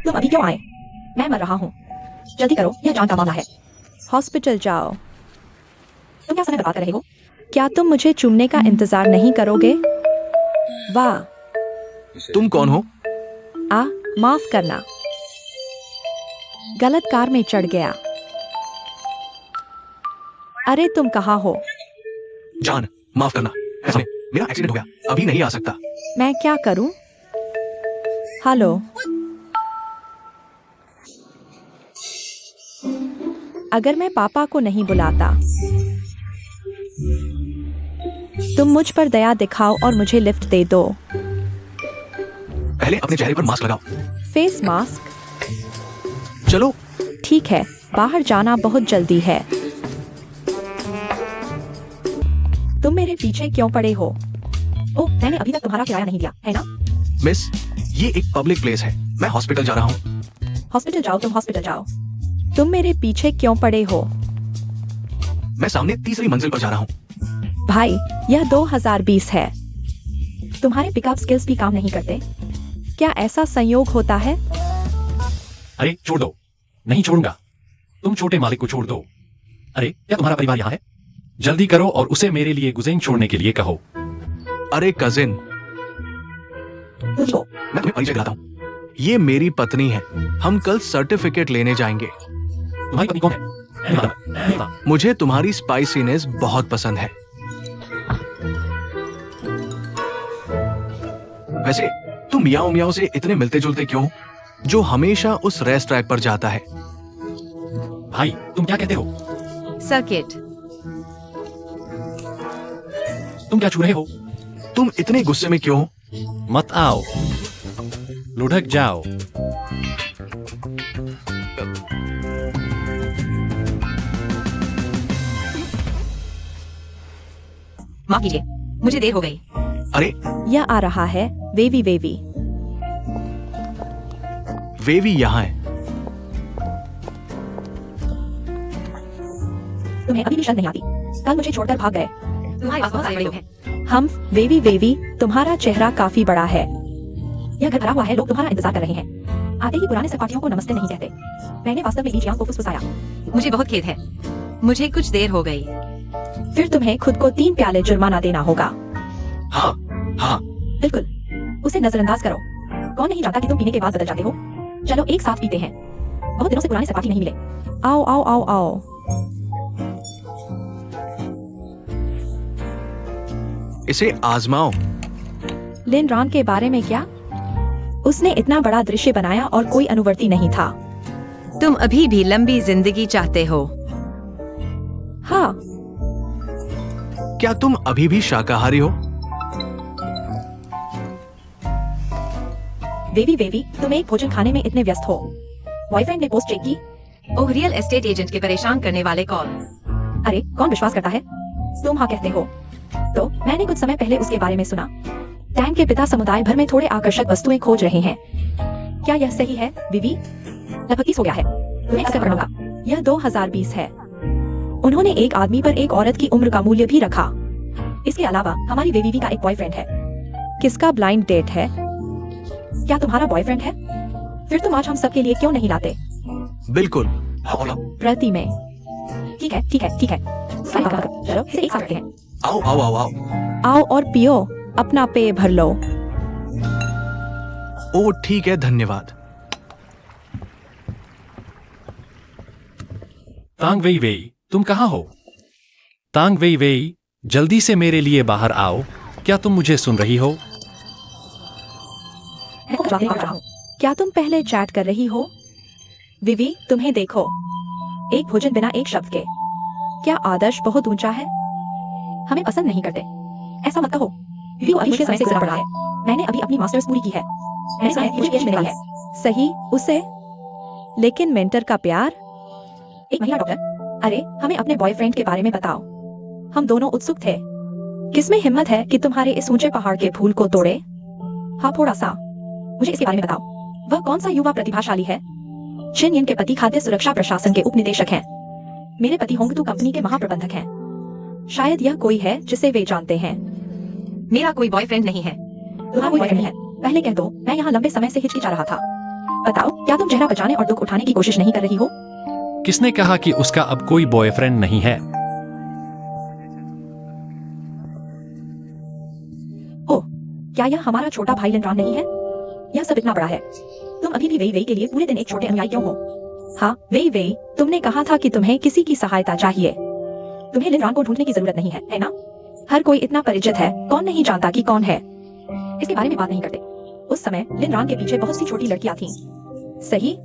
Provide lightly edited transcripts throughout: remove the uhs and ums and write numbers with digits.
तुम अभी क्यों आए? मैं मर रहा हूँ। जल्दी करो, यह जान का मामला है। हॉस्पिटल जाओ। तुम क्या समय बर्बाद कर रहे हो? क्या तुम मुझे चूमने का इंतजार नहीं करोगे? वाह, तुम कौन हो? माफ करना, गलत कार में चढ़ गया। अरे तुम कहाँ हो? जान, माफ करना। ऐसा नहीं, मेरा एक्सीडेंट हो गया, अभी नहीं आ सकता। मैं क्या करूं? हेलो, अगर मैं पापा को नहीं बुलाता, तुम मुझ पर दया दिखाओ और मुझे लिफ्ट दे दो। पहले अपने चेहरे पर मास्क लगाओ। Face mask? चलो। ठीक है, बाहर जाना बहुत जल्दी है। तुम मेरे पीछे क्यों पड़े हो? ओह, मैंने अभी तक तुम्हारा किराया नहीं दिया है ना? मिस, ये एक पब्लिक प्लेस है, मैं हॉस्पिटल जा रहा हूँ। हॉस्पिटल जाओ, तुम हॉस्पिटल जाओ। तुम मेरे पीछे क्यों पड़े हो? मैं सामने तीसरी मंजिल पर जा रहा हूँ। भाई, यह 2020 है। तुम्हारे पिकअप स्किल्स भी काम नहीं करते। क्या ऐसा संयोग होता है? अरे छोड़ दो। नहीं छोड़ूंगा। तुम छोटे मालिक को छोड़ दो। अरे क्या तुम्हारा परिवार यहाँ है? जल्दी करो और उसे मेरे लिए गुज़ेन छोड़ने के लिए कहो। अरे कजिन, पूछो। मैं तुम्हें परिचय दिलाता हूँ। ये मेरी पत्नी है, हम कल सर्टिफिकेट लेने जाएंगे। तुम्हारी पत्नी कौन है? मुझे तुम्हारी स्पाइसीनेस बहुत पसंद है। वैसे तुम मियाओ मियाओ से इतने मिलते जुलते क्यों, जो हमेशा उस रेस ट्रैक पर जाता है? भाई तुम क्या कहते हो? सर्किट। तुम क्या छू रहे हो? तुम इतने गुस्से में क्यों? मत आओ, लुढ़क जाओ। माफ कीजिए, मुझे देर हो गई। अरे यह आ रहा है, वेवी वेवी। वेवी यहाँ है। तुम्हें अभी भी शर्म नहीं आती? कल मुझे छोड़कर भाग गए। तुम्हारे पास बहुत सारे लोग हैं। हम वेवी वेवी, तुम्हारा चेहरा काफी बड़ा है। यह घर भरा हुआ है, लोग तुम्हारा इंतजार कर रहे हैं। आते ही पुराने सहपाठियों को नमस्ते नहीं कहते। मैंने वास्तव में ईजियां को फुसफुसाया। मुझे बहुत खेद है, मुझे कुछ देर हो गई। फिर तुम्हें खुद को 3 प्याले जुर्माना देना होगा। हाँ हाँ, बिल्कुल, उसे नजरअंदाज करो। कौन नहीं जानता कि तुम पीने के बाद बदल जाते हो। चलो एक साथ पीते हैं। बहुत दिनों से पुराने सहपाठी नहीं मिले। आओ आओ आओ आओ। इसे आजमाओ। लिन रॉन के बारे में क्या? उसने इतना बड़ा दृश्य बनाया और कोई अनुवर्ती नहीं था। तुम अभी भी लंबी जिंदगी चाहते हो? हाँ। क्या तुम अभी भी शाकाहारी हो? वेवी वेवी, तुम एक भोजन खाने में इतने व्यस्त हो। बॉयफ्रेंड ने पोस्ट चेक की। ओह, रियल एस्टेट एजेंट के परेशान करने वाले कॉल। अरे कौन विश्वास करता है? तुम हाँ कहते हो। तो मैंने कुछ समय पहले उसके बारे में सुना। टैन के पिता समुदाय भर में थोड़े आकर्षक वस्तुएं खोज रहे हैं। क्या यह सही है, विवी? लगभग 30 हो गया है। तुम्हें ऐसे करना होगा। यह 2020 है। उन्होंने एक आदमी पर एक औरत की उम्र का मूल्य भी रखा। इसके अलावा हमारी वेवी का एक बॉयफ्रेंड है। किसका ब्लाइंड डेट है? क्या तुम्हारा बॉयफ्रेंड है? फिर तुम आज हम सबके लिए क्यों नहीं लाते? बिल्कुल। प्रति में। ठीक है ठीक है ठीक है। चलो इसे एक साथ करते हैं। आओ आओ आओ आओ। आओ और पियो, अपना पेय भर लो। ओ ठीक है, धन्यवाद। तांग वेई वेई, तुम कहाँ हो? तांग वेई वेई, जल्दी से मेरे लिए बाहर आओ। क्या तुम मुझे सुन रही हो? मैं कुछ बातें कर रहा हूँ। क्या तुम पहले चैट कर रही हो? विवी, तुम्हें देखो। एक भोजन बिना एक शब्द के। क्या आदर्श बहुत ऊंचा है? हमें पसंद नहीं करते। ऐसा मत कहो। विवी अभी मुश्किल समय से गुजर पड़ा है। मैंने अभी अपनी मास्टर्स पूरी की है। मैंने सुना है मुझे PhD मिला है। सही, उसे। लेकिन मेंटर का प्यार? एक महिला डॉक्टर। अरे हमें अपने बॉयफ्रेंड के बारे में बताओ। हम दोनों उत्सुक थे। किसमें हिम्मत है कि तुम्हारे इस ऊंचे पहाड़ के फूल को तोड़े? हाँ थोड़ा सा। मुझे इसके बारे में बताओ। वह कौन सा युवा प्रतिभाशाली है? चिन यिन के पति खाद्य सुरक्षा प्रशासन के उप निदेशक हैं। मेरे पति होंगतू कंपनी के महाप्रबंधक हैं। शायद यह कोई है जिसे वे जानते हैं। मेरा कोई बॉयफ्रेंड नहीं है। तुम्हारा कोई बॉयफ्रेंड है? पहले कह दो, मैं यहाँ लंबे समय से हिचकिचा रहा था। बताओ, क्या तुम चेहरा बचाने और दुख उठाने की कोशिश नहीं कर रही हो? किसने कहा कि उसका अब कोई बॉयफ्रेंड नहीं है? ओह, क्या यह हमारा छोटा भाई लिनरान नहीं है? यह सब इतना बड़ा है। तुम अभी भी वेई वेई के लिए पूरे दिन एक छोटे अनुयायी क्यों हो? हाँ वेई वेई, तुमने कहा था कि तुम्हें किसी की सहायता चाहिए। तुम्हें लिनरान को ढूंढने की जरूरत नहीं है ना? हर कोई इतना परिचित है, कौन नहीं जानता कि कौन है। इसके बारे में बात नहीं करते। उस समय लिनरान के पीछे बहुत सी छोटी लड़कियां थीं। सही?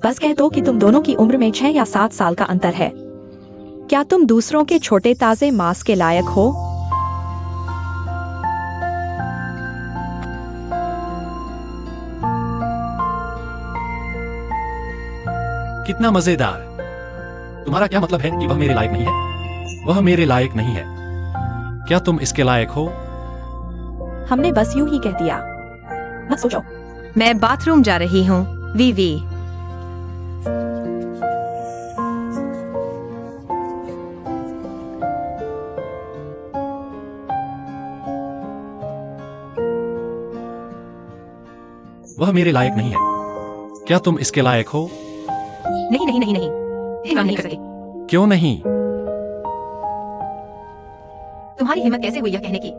बस कह दो कि तुम दोनों की उम्र में 6 या 7 साल का अंतर है। क्या तुम दूसरों के छोटे ताजे मांस के लायक हो? कितना मजेदार। तुम्हारा क्या मतलब है कि वह मेरे लायक नहीं है? वह मेरे लायक नहीं है। क्या तुम इसके लायक हो? हमने बस यूं ही कह दिया। मत सोचो। मैं बाथरूम जा रही हूँ, वीवी। वह मेरे लायक नहीं है। क्या तुम इसके लायक हो? नहीं नहीं नहीं नहीं, ये काम नहीं कर सके। क्यों नहीं? तुम्हारी हिम्मत कैसे हुई यह कहने की?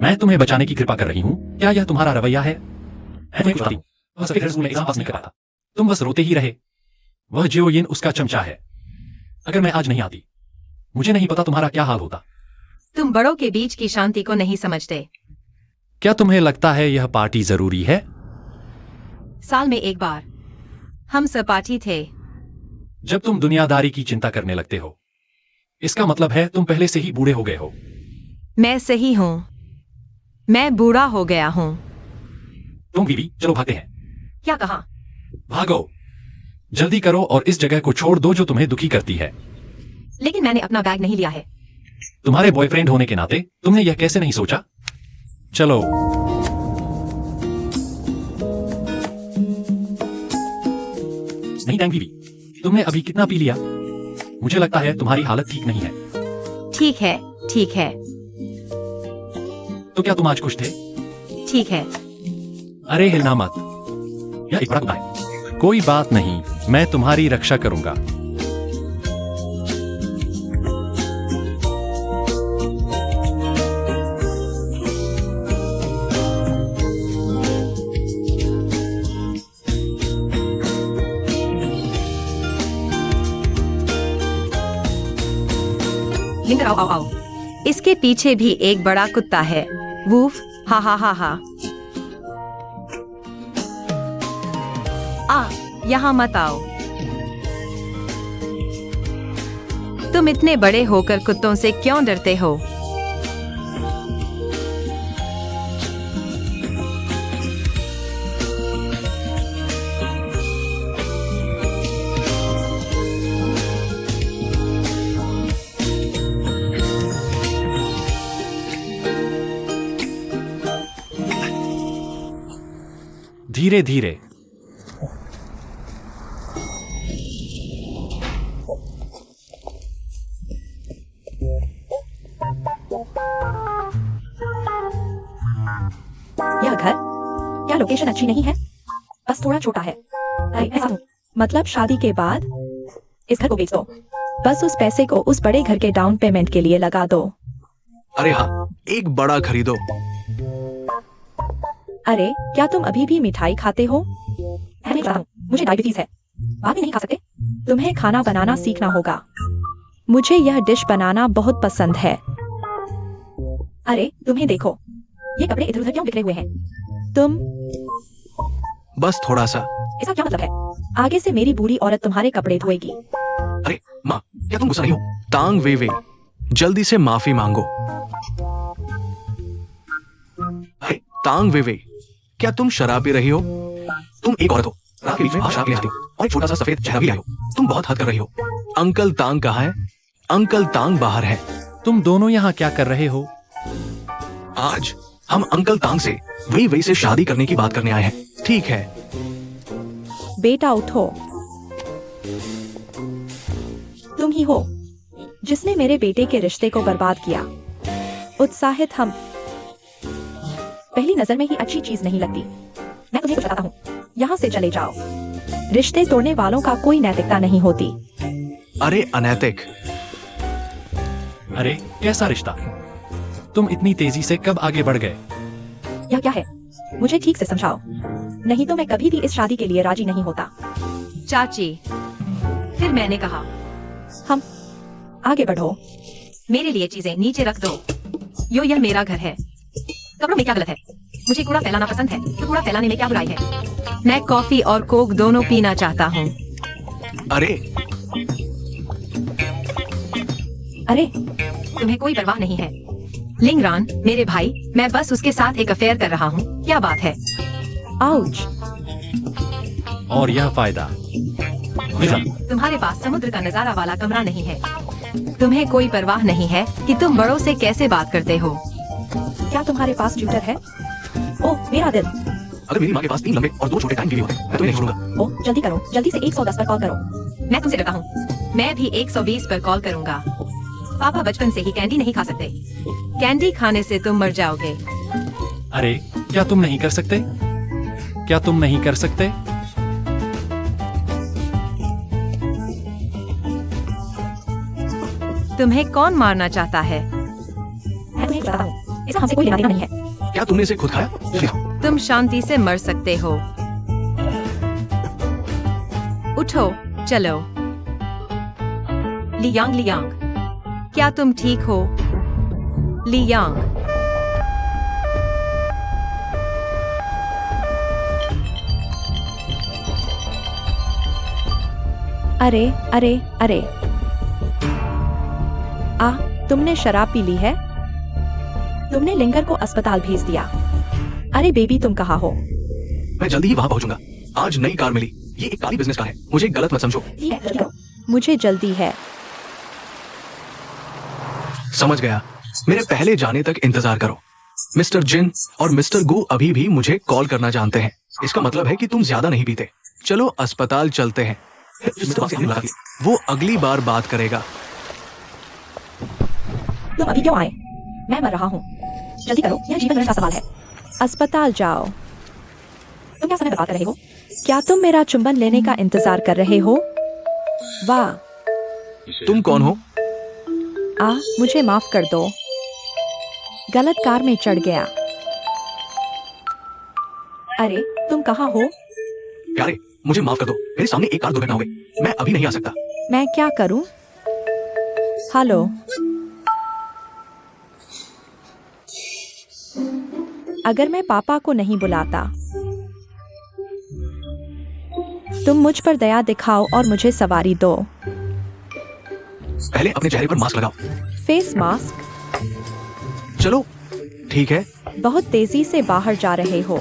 मैं तुम्हें बचाने की कृपा कर रही हूँ। क्या यह तुम्हारा रवैया है? मैं तुम्हें कुछ बताती हूँ। वह सफेद स्कूल में एग्जाम पास नहीं कर पाता। तुम बस रोते ही रहे। वह जियोयिन उसका चमचा है। अगर मैं आज नहीं आती, मुझे नहीं पता तुम्हारा क्या हाल होता। तुम बड़ों के बीच की शांति को नहीं समझते। क्या तुम्हें लगता है यह पार्टी जरूरी है? साल में एक बार हम सहपाठी थे। जब तुम दुनियादारी की चिंता करने लगते हो, इसका मतलब है तुम पहले से ही बूढ़े हो गए हो। मैं सही हूँ। मैं बूढ़ा हो गया हूँ। तुम बीवी, चलो भागते हैं। क्या कहा? भागो, जल्दी करो और इस जगह को छोड़ दो जो तुम्हें दुखी करती है। लेकिन मैंने अपना बैग नहीं लिया है। तुम्हारे बॉयफ्रेंड होने के नाते तुमने यह कैसे नहीं सोचा? चलो। नहीं टैंग बीवी, तुमने अभी कितना पी लिया? मुझे लगता है तुम्हारी हालत ठीक नहीं है। ठीक है, ठीक है, तो क्या तुम आज खुश थे? ठीक है। अरे हिलना मत, यह एक बड़ा कुत्ता है। कोई बात नहीं, मैं तुम्हारी रक्षा करूंगा। लिंकर आओ आओ आओ। इसके पीछे भी एक बड़ा कुत्ता है। वूफ, हा हा हा हा। यहाँ मत आओ। तुम इतने बड़े होकर कुत्तों से क्यों डरते हो? धीरे धीरे। यह घर, क्या लोकेशन अच्छी नहीं है? बस थोड़ा छोटा है। ऐसा हूँ। मतलब शादी के बाद इस घर को बेच दो। बस उस पैसे को उस बड़े घर के डाउन पेमेंट के लिए लगा दो। अरे हाँ, एक बड़ा खरीदो। अरे क्या तुम अभी भी मिठाई खाते हो? मैं चाहता हूँ, मुझे डायबिटीज है। बाद में नहीं खा सकते। तुम्हें खाना बनाना सीखना होगा। मुझे यह डिश बनाना बहुत पसंद है। अरे तुम्हें देखो, ये कपड़े इधर उधर क्यों बिखरे हुए हैं? तुम बस थोड़ा सा। इसका क्या मतलब है? आगे से मेरी बूढ़ी औरत तुम्हारे कपड़े धोएगी। अरे माँ, क्या तुम गुस्सा नहीं हो? तांग वे वे, जल्दी से माफी मांगो। अरे तांग वे वे, क्या तुम शराब पी रही हो? तुम एक औरत हो, रात के बीच में शराब ले आती हो और एक छोटा सा सफेद चेहरा भी लाए हो। तुम बहुत हद कर रही हो। अंकल तांग कहाँ है? अंकल तांग बाहर है। तुम दोनों यहाँ क्या कर रहे हो? आज हम अंकल तांग से वही वही से शादी करने की बात करने आए हैं। ठीक है। बेटा उठो। तुम ही हो जिसने मेरे बेटे के रिश्ते को बर्बाद किया। उत्साहित हम पहली नजर में ही अच्छी चीज नहीं लगती। मैं तुम्हें कुछ बताता हूँ। यहाँ से चले जाओ। रिश्ते तोड़ने वालों का कोई नैतिकता नहीं होती। अरे अनैतिक। अरे कैसा रिश्ता? तुम इतनी तेजी से कब आगे बढ़ गए? यह क्या है? मुझे ठीक से समझाओ, नहीं तो मैं कभी भी इस शादी के लिए राजी नहीं होता। चाची, फिर मैंने कहा हम आगे बढ़ो। मेरे लिए चीजें नीचे रख दो। यह मेरा घर है। कपड़ों में क्या गलत है? मुझे कूड़ा फैलाना पसंद है, तो कूड़ा फैलाने में क्या बुराई है? मैं कॉफी और कोक दोनों पीना चाहता हूँ। अरे अरे तुम्हें कोई परवाह नहीं है। लिंगरान, मेरे भाई, मैं बस उसके साथ एक अफेयर कर रहा हूँ। क्या बात है? आउच। और यह फायदा? विजन, तुम्हारे पास समुद्र का नजारा वाला कमरा नहीं है। तुम्हें कोई परवाह नहीं है कि तुम बड़ों से कैसे बात करते हो। क्या तुम्हारे पास ट्यूटर है? ओह मेरा दिल। अगर मेरी माँ के पास 3 लंबे और 2 छोटे टाइम के लिए होते, मैं तुम्हें नहीं छोड़ूंगा। ओह जल्दी करो, जल्दी से 110 पर कॉल करो। मैं तुमसे डरता हूँ। मैं भी 120 पर कॉल करूँगा। पापा बचपन से ही कैंडी नहीं खा सकते। कैंडी खाने से तुम मर जाओगे। अरे क्या तुम नहीं कर सकते? क्या तुम नहीं कर सकते? तुम्हें कौन मारना चाहता है? मैं तुम्हें बताता हूँ, इसका हमसे कोई लेना देना नहीं है। क्या तुमने इसे खुद खाया? जल्दी आओ। तुम शांति से मर सकते हो। उठो, चलो। लियांग लियांग, क्या तुम ठीक हो? लियांग, अरे अरे अरे, तुमने शराब पी ली है? तुमने लिंगर को अस्पताल भेज दिया। अरे बेबी तुम कहाँ हो? मैं जल्दी ही वहाँ पहुंचूंगा। आज नई कार मिली। ये एक काली बिजनेस कार है, मुझे गलत मत समझो। ठीक है, जल्दी करो। मुझे जल्दी है। समझ गया। मेरे पहले जाने तक इंतजार करो। मिस्टर जिन और मिस्टर गु अभी भी मुझे कॉल करना जानते हैं। इसका मतलब है कि तुम ज्यादा नहीं पीते। चलो अस्पताल चलते हैं। वो अगली बार बात करेगा। तुम अभी क्यों आए? मैं मर रहा हूँ। जल्दी करो, यह जीवन मरण का सवाल है। अस्पताल जाओ। तुम क्या समय बर्बाद कर रहे हो? क्या तुम मेरा चुंबन लेने का इंतजार कर रहे हो? वाह। तुम कौन हो? मुझे माफ कर दो। गलत कार में चढ़ गया। अरे तुम कहाँ हो? प्यारे, मुझे माफ कर दो। मेरे सामने एक कार दुर्घटना हो गई। मैं अभी नहीं आ सकता। मैं क्या करूं? हेलो। अगर मैं पापा को नहीं बुलाता। तुम मुझ पर दया दिखाओ और मुझे सवारी दो। पहले अपने चेहरे पर मास्क लगाओ। Face mask? चलो ठीक है। बहुत तेजी से बाहर जा रहे हो।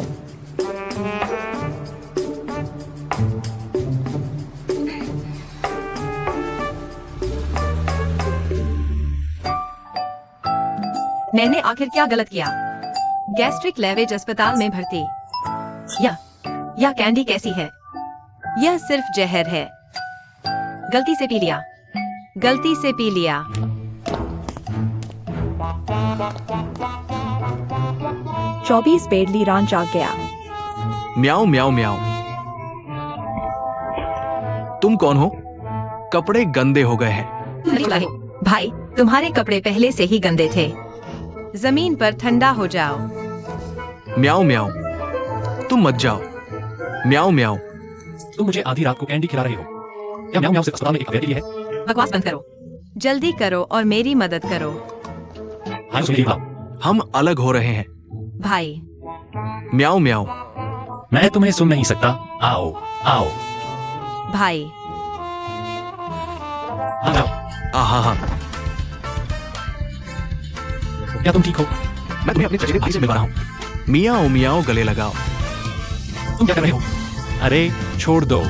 मैंने आखिर क्या गलत किया? गैस्ट्रिक लेवेज अस्पताल में भर्ती। यह कैंडी कैसी है? यह सिर्फ जहर है। गलती से पी लिया। गलती से पी लिया। 24 बेडली रान जाग गया। म्याऊ म्याऊ म्याऊ। तुम कौन हो? कपड़े गंदे हो गए हैं। भाई, तुम्हारे कपड़े पहले से ही गंदे थे। जमीन पर ठंडा हो जाओ। म्याऊ म्याऊ। तुम मत जाओ। म्याऊ म्याऊ। तुम मुझे आधी रात को कैंडी खिला रहे हो। क्या म्याऊ म्याऊ सिर्फ अस्पताल में एक अफेयर के लिए है? बकवास बंद करो। जल्दी करो और मेरी मदद करो। हाँ सुनिए बाप। हम अलग हो रहे हैं। भाई, म्याऊ म्याऊ। मैं तुम्हें सुन नहीं सकता। आओ आओ। भाई, आ जाओ। हाँ हाँ। क्या तुम ठीक हो? मैं तुम्हें अपने चचेरे भाई से मिलवा रहा हूँ। मियाओ मियाओ गले लगाओ। तुम क्या कर रहे हो? अरे छोड़ दो।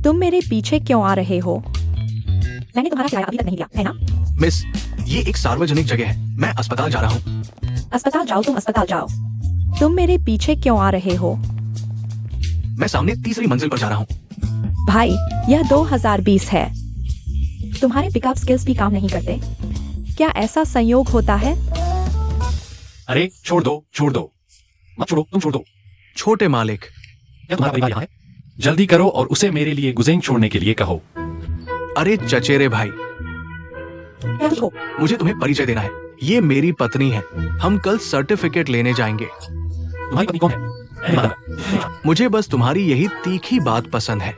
तुम मेरे पीछे क्यों आ रहे हो? मैंने तुम्हारा किराया अभी तक नहीं दिया है ना? मिस, ये एक सार्वजनिक जगह है। मैं अस्पताल जा रहा हूँ। अस्पताल जाओ, तुम अस्पताल जाओ। तुम मेरे पीछे क्यों आ रहे हो? मैं सामने तीसरी मंजिल पर जा रहा हूँ। भाई, यह 2020 है। तुम्हारे पिकअप स्किल्स भी काम नहीं करते। क्या ऐसा संयोग होता है? अरे छोड़ दो, छोड़ दो, मत छोड़ो, तुम छोड़ दो। छोटे मालिक, क्या तुम्हारा परिवार यहाँ है? जल्दी करो और उसे मेरे लिए गुजेंग छोड़ने के लिए कहो। अरे चचेरे भाई, क्या कुछ हो? मुझे तुम्हें परिचय देना है। ये मेरी पत्नी है। हम कल सर्टिफिकेट लेने जाएंगे। तुम्हारी पत्नी कौन है? मैं नहीं मानूंगा। मुझे बस तुम्हारी यही तीखी बात पसंद है।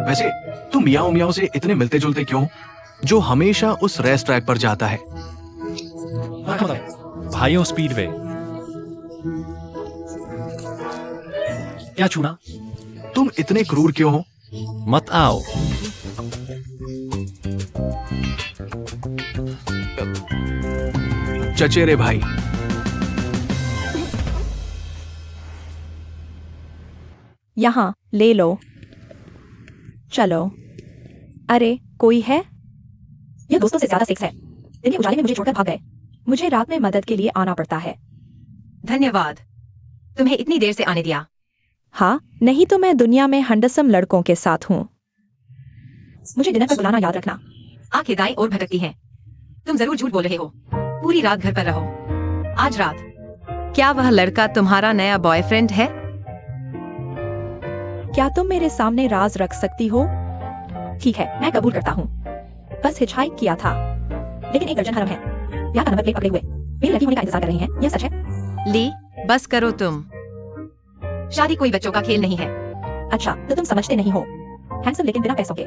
वैसे तुम मियाओ मियाओ से इतने मिलते जुलते क्यों, जो हमेशा उस रेस ट्रैक पर जाता है? तुम्हारा क्या मतलब है? भाइयों स्पीडवे। क्या छूना? तुम इतने क्रूर क्यों हो? मत आओ। चचेरे भाई, यहाँ ले लो। चलो। अरे कोई है? यह दोस्तों से ज्यादा सेक्स है। दिन के उजाले में मुझे छोड़कर भाग गए। मुझे रात में मदद के लिए आना पड़ता है। धन्यवाद, तुम्हें इतनी देर से आने दिया। हाँ, नहीं तो मैं दुनिया में हंडसम लड़कों के साथ हूँ। मुझे डिनर पर बुलाना याद रखना। आंखें दाईं ओर भटकती हैं। तुम जरूर झूठ बोल रहे हो। पूरी रात घर पर रहो। आज रात। क्या वह लड़का तुम्हारा नया बॉयफ्रेंड है? क्या तुम मेरे सामने राज रख सकती हो? ठीक है, मैं कबूल करता हूँ। बस हिचहाइक किया था, लेकिन एक दर्जन हरम है। यहाँ का नंबर प्लेट पकड़े हुए मेरी लड़की होने का इंतजार कर रही हैं। यह सच है? ली, बस करो तुम। शादी कोई बच्चों का खेल नहीं है। अच्छा, तो तुम समझते नहीं हो। हैंडसम लेकिन बिना पैसों के।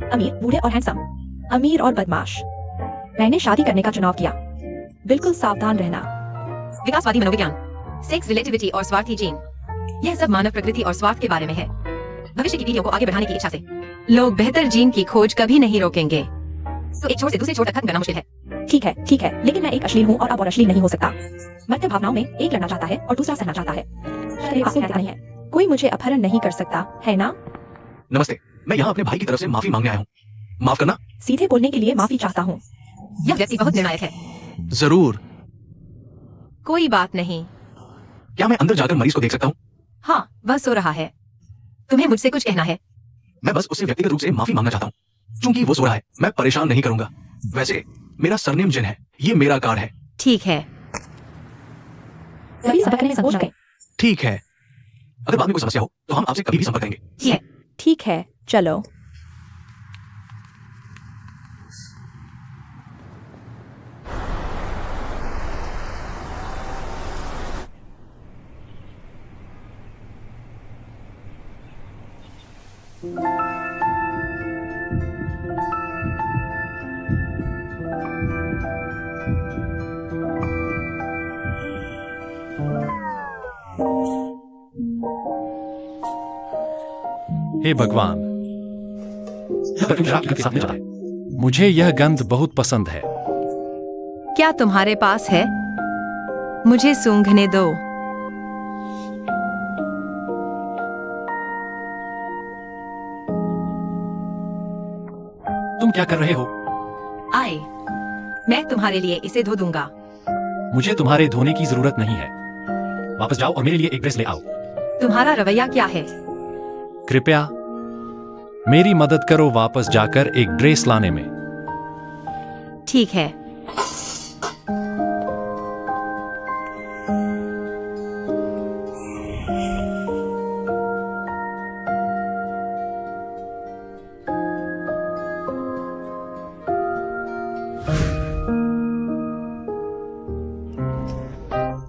अमीर, बूढ़े और हैंडसम। अमीर और बदमाश। मैंने शादी करने का चुनाव किया। बिल्कुल सावधान रहना। विकासवादी मनोविज्ञान, सेक्स रिलेटिविटी और स्वार्थी जीन, यह सब मानव प्रकृति और स्वार्थ के बारे में है। भविष्य की पीढ़ियों को आगे बढ़ाने की इच्छा से लोग बेहतर जीन की खोज कभी नहीं रोकेंगे। तो एक छोर से दूसरे छोर तक खत्म करना मुश्किल है। ठीक है, लेकिन मैं एक अश्लील हूँ और अब और अश्लील नहीं हो सकता। मध्य भावनाओं में एक लड़ना चाहता है और दूसरा सहना चाहता है। मेरे पास नहीं है। कोई मुझे अपहरण नहीं कर सकता, है ना? नमस्ते, मैं यहाँ अपने भाई की तरफ से माफी मांगने आया हूँ। माफ करना। सीधे बोलने के लिए माफी चाहता हूँ। यह व्यक्ति बहुत निर्णायक है। जरूर। कोई बात नहीं। क्या मैं अंदर जाकर मरीज को देख सकता हूँ? हाँ, वह सो रहा है। तुम्हें मुझसे कुछ कहना है? मैं बस उससे व्यक्तिगत रूप से माफी मांगना चाहता हूँ। चूंकि वो सो रहा है, मैं परेशान नहीं करूंगा। वैसे मेरा सरनेम जिन है। ये मेरा कार्ड है। ठीक है। कभी संपर्क करने में संकोच न करें। ठीक है। अगर बाद में कोई समस्या हो तो हम आपसे कभी भी संपर्क करेंगे। ठीक है। ठीक है, चलो। हे भगवान, यह परफ्यूम शराब के साथ में जाता है। मुझे यह गंध बहुत पसंद है। क्या तुम्हारे पास है? मुझे सूंघने दो। तुम क्या कर रहे हो? आए, मैं तुम्हारे लिए इसे धो दूंगा। मुझे तुम्हारे धोने की जरूरत नहीं है। वापस जाओ और मेरे लिए एक ड्रेस ले आओ। तुम्हारा रवैया क्या है? कृपया मेरी मदद करो वापस जाकर एक ड्रेस लाने में। ठीक है।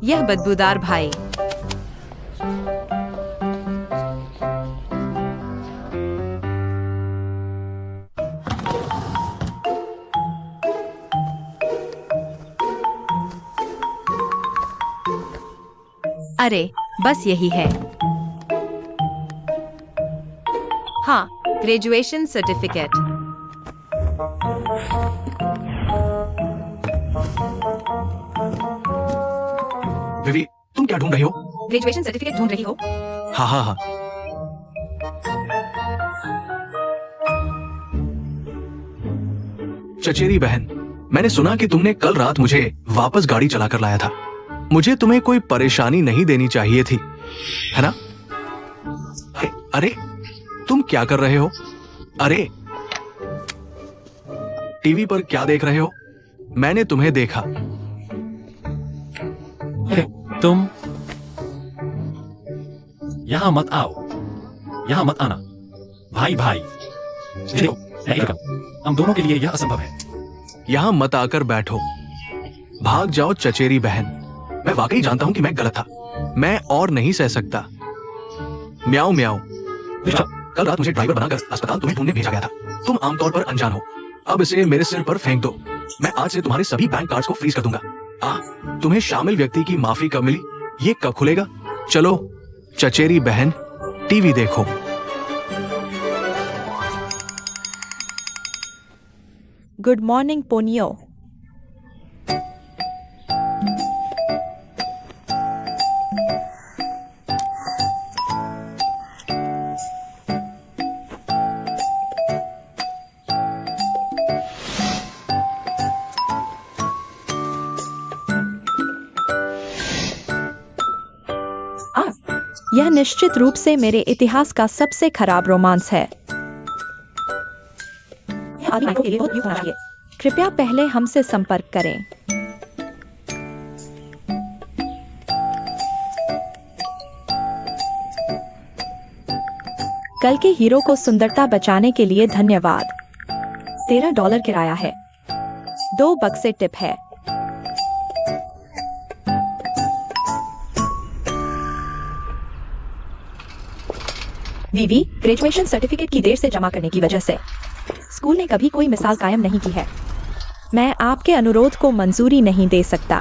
यह बदबूदार भाई। अरे, बस यही है। हाँ, ग्रेजुएशन सर्टिफिकेट। विवी, तुम क्या ढूंढ रही हो? ग्रेजुएशन सर्टिफिकेट ढूंढ रही हो? हाँ हाँ हाँ। चचेरी बहन, मैंने सुना कि तुमने कल रात मुझे वापस गाड़ी चलाकर लाया था। मुझे तुम्हें कोई परेशानी नहीं देनी चाहिए थी, है ना? अरे, तुम क्या कर रहे हो? अरे, टीवी पर क्या देख रहे हो? मैंने तुम्हें देखा। तुम यहां मत आओ, यहां मत आना। भाई भाई, देखो, मैं एक रकम, हम दोनों के लिए यह असंभव है। यहां मत आकर बैठो। भाग जाओ चचेरी बहन। मैं वाकई जानता हूं कि मैं गलत था। मैं और नहीं सह सकता। म्याऊं म्याऊं। कल रात मुझे ड्राइवर बनाकर अस्पताल तुम्हें ढूंढने भेजा गया था। तुम आमतौर पर अनजान हो। अब इसे मेरे सिर पर फेंक दो। मैं आज से तुम्हारे सभी बैंक कार्ड्स को फ्रीज कर दूंगा। तुम्हें शामिल व्यक्ति की माफी कब मिली? ये कब खुलेगा? चलो चचेरी बहन, टीवी देखो। Good morning Ponyo. यह निश्चित रूप से मेरे इतिहास का सबसे खराब रोमांस है। कृपया पहले हमसे संपर्क करें। कल के हीरो को सुंदरता बचाने के लिए धन्यवाद। $13 किराया है। 2 बक्से टिप है। वीवी, ग्रेजुएशन सर्टिफिकेट की देर से जमा करने की वजह से स्कूल ने कभी कोई मिसाल कायम नहीं की है। मैं आपके अनुरोध को मंजूरी नहीं दे सकता।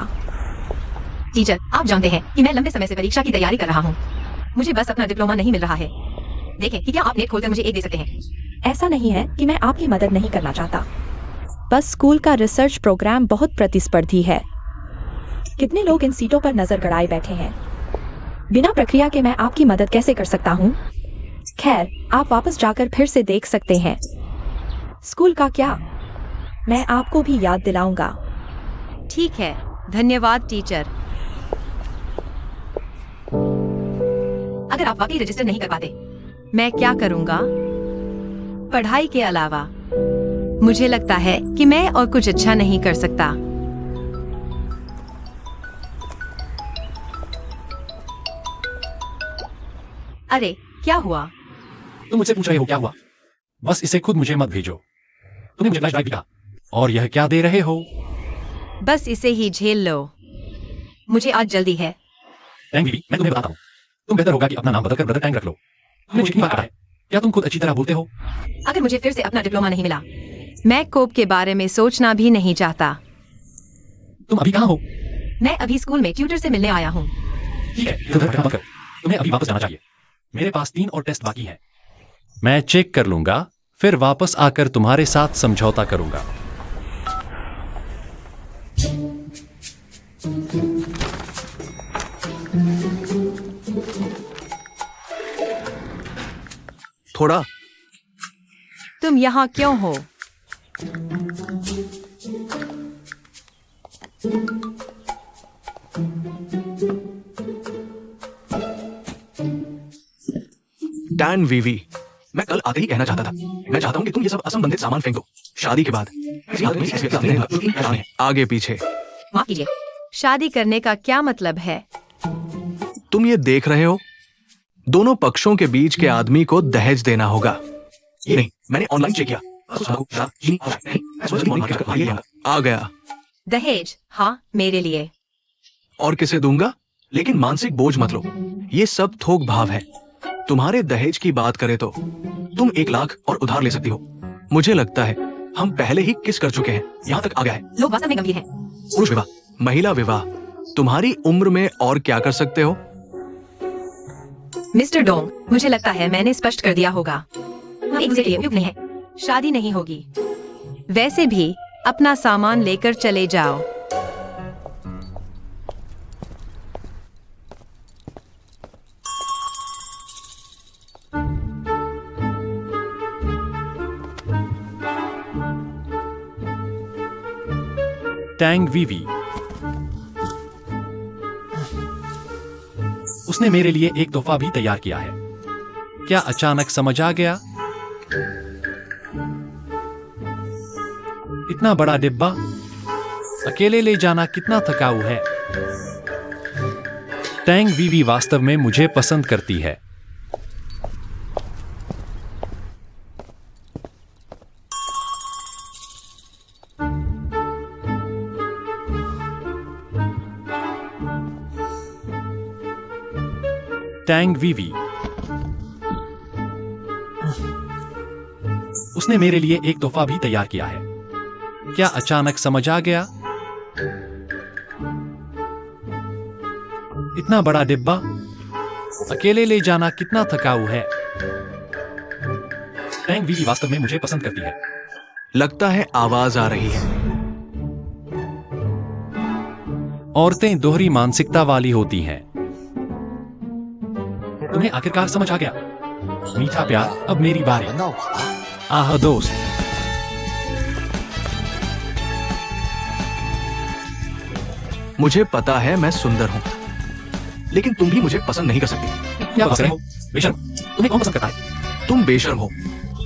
टीचर, आप जानते हैं कि मैं लंबे समय से परीक्षा की तैयारी कर रहा हूँ। मुझे बस अपना डिप्लोमा नहीं मिल रहा है। देखें कि क्या आप नेट खोलकर मुझे एक दे सकते हैं। ऐसा नहीं है कि मैं आपकी मदद नहीं करना चाहता। बस स्कूल का रिसर्च प्रोग्राम बहुत प्रतिस्पर्धी है। कितने लोग इन सीटों पर नजर गड़ाए बैठे हैं। बिना प्रक्रिया के मैं आपकी मदद कैसे कर सकता हूँ? खैर, आप वापस जाकर फिर से देख सकते हैं। स्कूल का क्या? मैं आपको भी याद दिलाऊंगा। ठीक है, धन्यवाद टीचर। अगर आप वाकई रजिस्टर नहीं कर पाते, मैं क्या करूंगा पढ़ाई के अलावा? मुझे लगता है कि मैं और कुछ अच्छा नहीं कर सकता। अरे, क्या हुआ? तुम मुझसे पूछ रहे हो क्या हुआ? बस इसे खुद मुझे मत भेजो। तुमने मुझे फ्लैश ड्राइव दिया और यह क्या दे रहे हो? बस इसे ही झेल लो। मुझे आज जल्दी है। टैंग बीबी, मैं तुम्हें बताता हूँ, तुम बेहतर होगा कि अपना नाम बदलकर ब्रदर टैंग रख लो। तुमने मुझे कितनी बार कहा है? क्या तुम खुद अच्छी तरह बोलते हो? अगर मुझे फिर से अपना डिप्लोमा नहीं मिला, मैं कोप के बारे में सोचना भी नहीं चाहता। तुम अभी कहाँ हो? मैं अभी स्कूल में ट्यूटर से मिलने आया हूँ। ठीक है, इधर भटकना मत कर। तुम्हें अभी वापस जाना चाहिए। मेरे पास 3 और टेस्ट बाकी हैं। मैं चेक कर लूंगा, फिर वापस आकर तुम्हारे साथ समझौता करूंगा। थोड़ा। तुम यहाँ क्यों हो? टैन वीवी, मैं कल आते ही कहना चाहता था। मैं चाहता हूं कि तुम ये सब असंबंधित सामान फेंक दो। शादी के बाद आगे पीछे। माफ कीजिए। शादी करने का क्या मतलब है? तुम ये देख रहे हो? दोनों पक्षों के बीच के आदमी को दहेज देना होगा। ये नहीं, मैंने ऑनलाइन चेक किया। आ गया। दहेज? हाँ, मेरे लिए। और किसे दूंगा? लेकिन मानसिक बोझ मत लो। ये सब थोक भाव है। तुम्हारे दहेज की बात करें तो तुम 1 लाख और उधार ले सकती हो। मुझे लगता है हम पहले ही किस कर चुके हैं। यहाँ तक आ गया है। लोग वास्तव में गंभीर हैं। पुरुष विवाह, महिला विवाह, तुम्हारी उम्र में और क्या कर सकते हो? मिस्टर डोंग, मुझे लगता है मैंने स्पष्ट कर दिया होगा। हम एक दूसरे के लिए उपयुक्त नहीं है। शादी नहीं होगी। वैसे भी अपना सामान लेकर चले जाओ। टैंग वीवी, उसने मेरे लिए एक तोहफा भी तैयार किया है। क्या अचानक समझ आ गया? इतना बड़ा डिब्बा? अकेले ले जाना कितना थकाऊ है। टैंग वीवी वास्तव में मुझे पसंद करती है। टैंग वीवी, उसने मेरे लिए एक तोहफा भी तैयार किया है। क्या अचानक समझ आ गया? इतना बड़ा डिब्बा अकेले ले जाना कितना थकाऊ है। टैंग वीवी वास्तव में मुझे पसंद करती है। लगता है आवाज आ रही है। औरतें दोहरी मानसिकता वाली होती हैं। तुम्हें आखिरकार समझ आ गया। मीठा प्यार, अब मेरी बारी। आह दोस्त, मुझे पता है मैं सुंदर हूं, लेकिन तुम भी मुझे पसंद नहीं कर सकती। क्या बक रहे हो? बेशर्म, तुम्हें कौन पसंद करता है? तुम बेशर्म हो।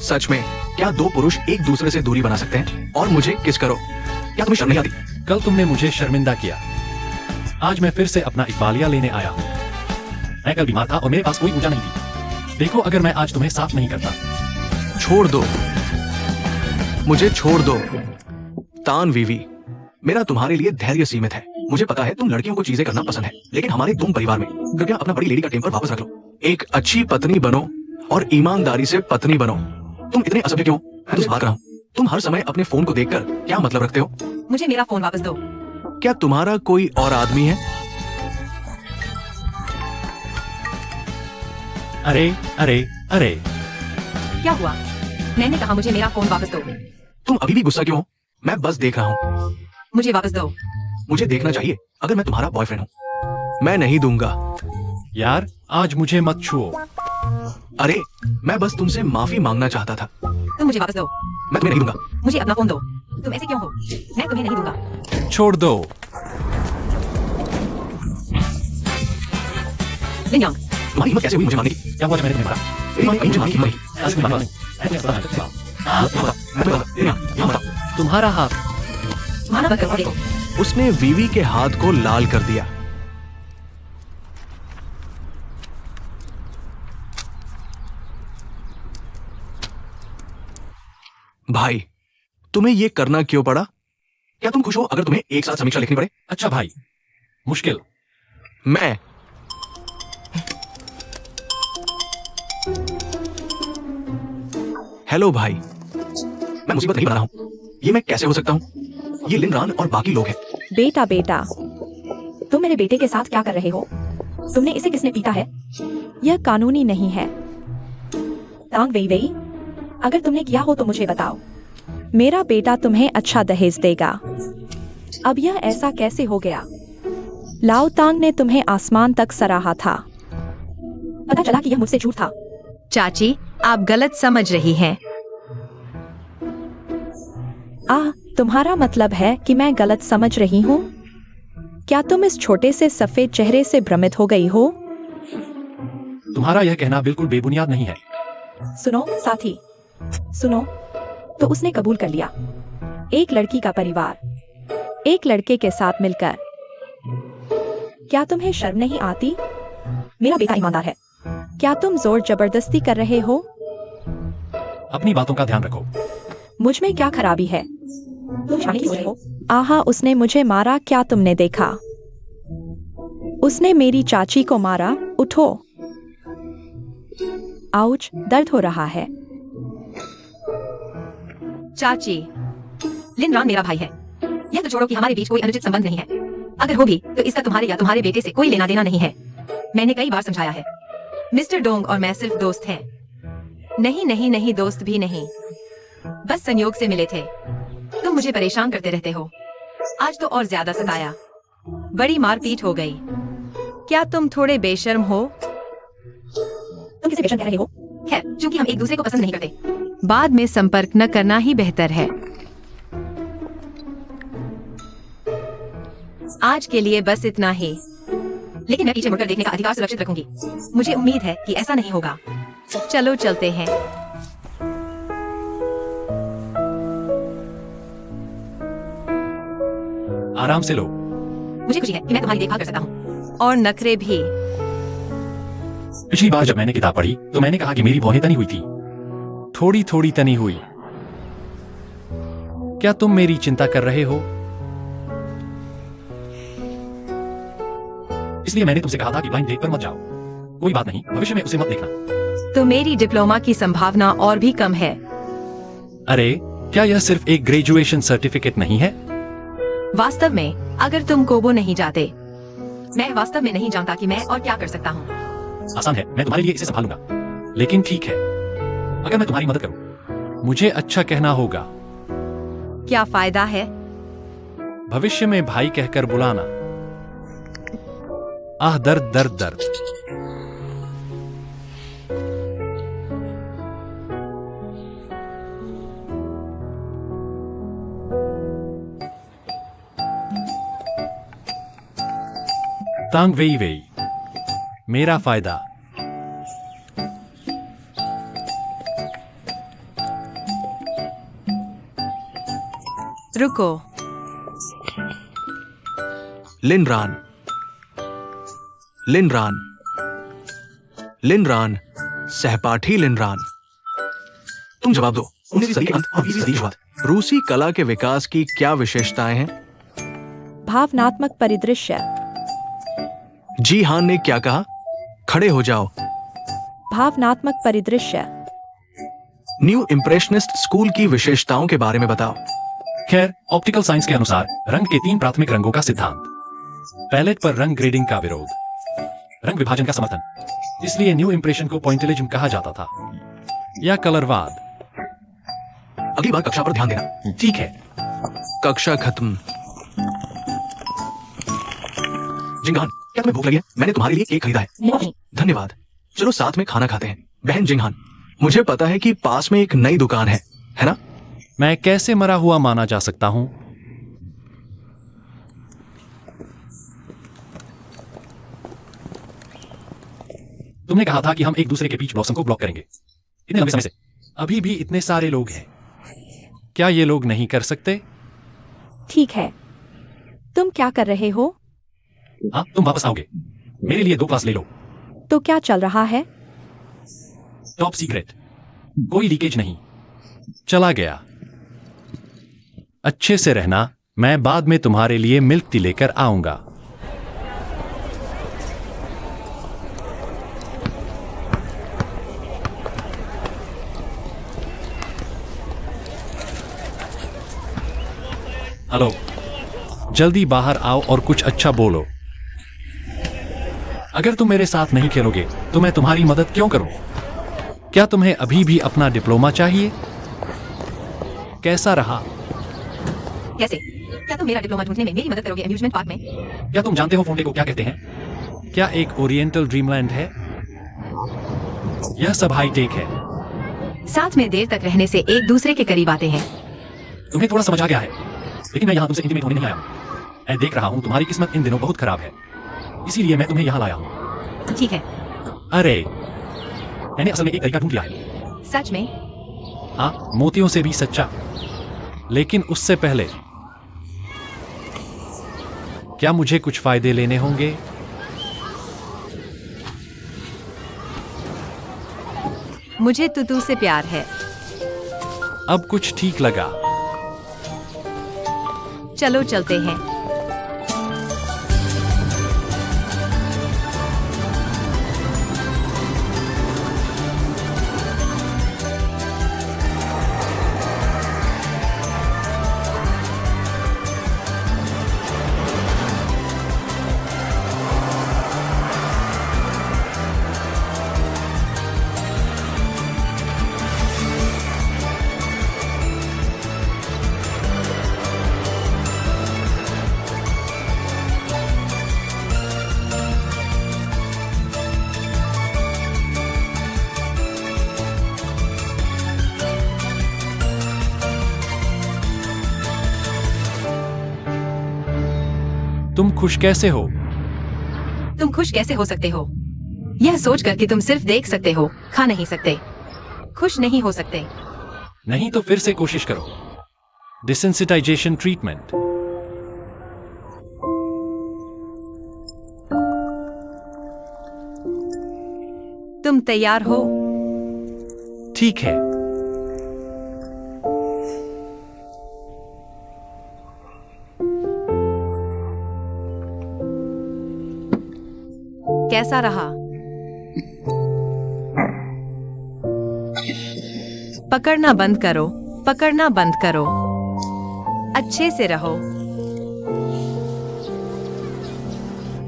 सच में, क्या दो पुरुष एक दूसरे से दूरी बना सकते हैं? और मुझे किस करो, क्या तुम्हें शर्म नहीं आती? कल तुमने मुझे शर्मिंदा किया। आज मैं फिर से अपना इकबालिया लेने आया हूं। मैं कल बीमार था और मेरे पास कोई ऊर्जा नहीं थी। देखो, अगर मैं आज तुम्हें साफ नहीं करता। छोड़ दो, मुझे छोड़ दो। तान वीवी, मेरा तुम्हारे लिए धैर्य सीमित है। मुझे पता है तुम लड़कियों को चीजें करना पसंद है, लेकिन हमारे तुम परिवार में कृपया अपना बड़ी लेडी का टेम्पर वापस रख लो। एक अच्छी पत्नी बनो और ईमानदारी से पत्नी बनो। तुम इतने असभ्य क्यों? मैं तुमसे बात कर रहा हूं। तुम हर समय अपने फोन को देखकर क्या मतलब रखते हो? मुझे मेरा फोन वापस दो। क्या तुम्हारा कोई और आदमी है? अरे अरे अरे, क्या हुआ? मैंने कहा मुझे मेरा फोन वापस दो। तुम अभी भी गुस्सा क्यों हो? मैं बस देख रहा हूं। मुझे वापस दो। मुझे देखना चाहिए अगर मैं तुम्हारा बॉयफ्रेंड हूं। मैं नहीं दूंगा। यार, आज मुझे मत छुओ। अरे, मैं बस तुमसे माफी मांगना चाहता था। तुम मुझे वापस दो। मैं तुम्हें नहीं दूंगा। मुझे अपना फोन दो। तुम ऐसे क्यों हो? मैं तुम्हें नहीं दूंगा। छोड़ दो। लिनयांग, तुम्हारी हिम्मत कैसे हुई मुझे मारने की? क्या हुआ जब मैंने तुम्हें मारा? मेरी माँ ने मुझे मारने की हिम्मत नहीं। आज मैं मारने वाला हूं। तुम्हारा हाथ। माना बंद करो और देखो। उसने वीवी के हाथ को लाल कर दिया। भाई, तुम्हें ये करना क्यों पड़ा? क्या तुम खुश हो अगर तुम्हें एक साथ समीक्षा लिखनी पड़े? अच्छा भाई, मुश्किल। मैं हेलो भाई, मैं मुसीबत नहीं बना रहा हूं। ये मैं कैसे हो सकता हूं? ये लिनरान और बाकी लोग हैं। बेटा बेटा, तुम मेरे बेटे के साथ क्या कर रहे हो? तुमने इसे किसने पीटा है? यह कानूनी नहीं है। तांग वेई वेई, अगर तुमने किया हो तो मुझे बताओ। मेरा बेटा तुम्हें अच्छा दहेज देगा। अब यह ऐसा कैसे हो गया? लाओ तांग ने तुम्हें आसमान तक सराहा था। पता चला कि यह मुझसे झूठ था। चाची, आप गलत समझ रही हैं। तुम्हारा मतलब है कि मैं गलत समझ रही हूँ? क्या तुम इस छोटे से सफेद चेहरे से भ्रमित हो गई हो? तुम्हारा यह कहना बिल्कुल बेबुनियाद नहीं है। सुनो साथी, सुनो। तो उसने कबूल कर लिया। एक लड़की का परिवार, एक लड़के के साथ मिलकर। क्या तुम्हें शर्म नहीं आती? मेरा बेटा ईमानदार है। क्या तुम जोर जबरदस्ती कर रहे हो? अपनी बातों का ध्यान रखो। मुझ में क्या खराबी है? तुम शादी की हो? आहा, उसने मुझे मारा, क्या तुमने देखा? उसने मेरी चाची को मारा। उठो। आउच, दर्द हो रहा है। चाची, लिनरान मेरा भाई है। यह तो छोड़ो कि हमारे बीच कोई अनुचित संबंध नहीं है। अगर हो भी तो इसका तुम्हारे या तुम्हारे बेटे से कोई लेना देना नहीं है। मैंने कई बार समझाया है। मिस्टर डोंग और मैं सिर्फ दोस्त हैं। नहीं नहीं नहीं, दोस्त भी नहीं, बस संयोग से मिले थे। तुम मुझे परेशान करते रहते हो। आज तो और ज्यादा सताया। बड़ी मारपीट हो गई। क्या तुम थोड़े बेशर्म हो? तुम किसे बेशर्म कह रहे हो? खैर, क्योंकि हम एक दूसरे को पसंद नहीं करते। बाद में संपर्क न करना ही बेहतर है। आज के लिए बस इतना ही। लेकिन मैं पीछे मुड़कर देखने का अधिकार सुरक्षित रखूंगी। मुझे उम्मीद है कि ऐसा नहीं होगा। चलो चलते हैं। आराम से लो। मुझे खुशी है कि मैं तुम्हारी देखभाल कर सकता हूँ। और नखरे भी। पिछली बार जब मैंने किताब पढ़ी तो मैंने कहा कि मेरी भौहें तनी हुई थी। थोड़ी थोड़ी तनी हुई। क्या तुम मेरी चिंता कर रहे हो? इसलिए मैंने तुमसे कहा था कि ब्लाइंड देख कर मत जाओ। कोई बात नहीं, भविष्य में उसे मत देखना। तो मेरी डिप्लोमा की संभावना और भी कम है। अरे, क्या यह सिर्फ एक ग्रेजुएशन सर्टिफिकेट नहीं है? वास्तव में अगर तुम कोबो नहीं जाते। मैं वास्तव में नहीं जानता कि मैं और क्या कर सकता हूँ। आसान है, मैं तुम्हारे लिए इसे संभालूंगा। लेकिन ठीक है, अगर मैं तुम्हारी मदद करूं, मुझे अच्छा कहना होगा। क्या फायदा है? भविष्य में भाई कहकर बुलाना। आह, दर्द दर्द दर्द। तांग वेई वेई, मेरा फायदा। रुको। लिनरान, लिनरान, लिनरान, सहपाठी लिनरान। तुम जवाब दो। 19वीं सदी के अंत और 20वीं सदी की शुरुआत। रूसी कला के विकास की क्या विशेषताएं हैं? भावनात्मक परिदृश्य। जी हान ने क्या कहा? खड़े हो जाओ। भावनात्मक परिदृश्य। न्यू इंप्रेशनिस्ट स्कूल की विशेषताओं के बारे में बताओ। खैर, ऑप्टिकल साइंस के अनुसार रंग के 3 प्राथमिक रंगों का सिद्धांत। पैलेट पर रंग ग्रेडिंग का विरोध, रंग विभाजन का समर्थन। इसलिए न्यू इंप्रेशन को पॉइंटिलिज्म कहा जाता था, या कलरवाद। अगली बार कक्षा पर ध्यान देना। ठीक है। कक्षा खत्म। जिंगान, क्या तुम्हें भूख लगी है? मैंने तुम्हारे लिए केक खरीदा है। नहीं। धन्यवाद। चलो साथ में खाना खाते हैं। बहन जिंगान, मुझे पता है कि पास में एक नई दुकान है ना? मैं कैसे मरा हुआ माना जा सकता हूं? तुमने कहा था कि हम एक दूसरे के बीच ब्लॉसम को ब्लॉक करेंगे। इतने लंबे समय से अभी भी इतने सारे लोग हैं। क्या ये लोग नहीं कर सकते? ठीक है, तुम क्या कर रहे हो? हाँ, तुम वापस आओगे। मेरे लिए 2 क्लास ले लो। तो क्या चल रहा है? टॉप सीक्रेट, कोई लीकेज नहीं। चला गया। अच्छे से रहना, मैं बाद में तुम्हारे लिए मिल्क टी लेकर आऊंगा। हेलो, जल्दी बाहर आओ और कुछ अच्छा बोलो। अगर तुम मेरे साथ नहीं खेलोगे तो मैं तुम्हारी मदद क्यों करूं? क्या तुम्हें अभी भी अपना डिप्लोमा चाहिए? कैसा रहा? कैसे? क्या तुम मेरा डिप्लोमा ढूंढने में मेरी मदद करोगे अम्यूजमेंट पार्क में? क्या तुम जानते हो फोंटे को क्या कहते हैं? क्या एक ओरिएंटल ड्रीमलैंड है? यह सब हाईटेक है। साथ में देर तक रहने से एक दूसरे के करीब आते हैं। तुम्हें थोड़ा समझ आ गया है, लेकिन मैं यहाँ तुमसे इंटीमेट होने नहीं आया हूँ। मैं देख रहा हूँ तुम्हारी किस्मत इन दिनों बहुत खराब है, इसीलिए मैं तुम्हें यहाँ लाया हूँ। ठीक है। अरे, मैंने असल में एक तरीका ढूंढ लिया है। सच में? हाँ, मोतियों से भी सच्चा। लेकिन उससे पहले क्या मुझे कुछ फायदे लेने होंगे? मुझे तुतू से प्यार है। अब कुछ ठीक लगा। चलो चलते हैं। तुम खुश कैसे हो? तुम खुश कैसे हो सकते हो? यह सोचकर कि तुम सिर्फ देख सकते हो, खा नहीं सकते, खुश नहीं हो सकते। नहीं तो फिर से कोशिश करो। Desensitisation treatment. तुम तैयार हो? ठीक है। कैसा रहा? पकड़ना बंद करो, पकड़ना बंद करो। अच्छे से रहो।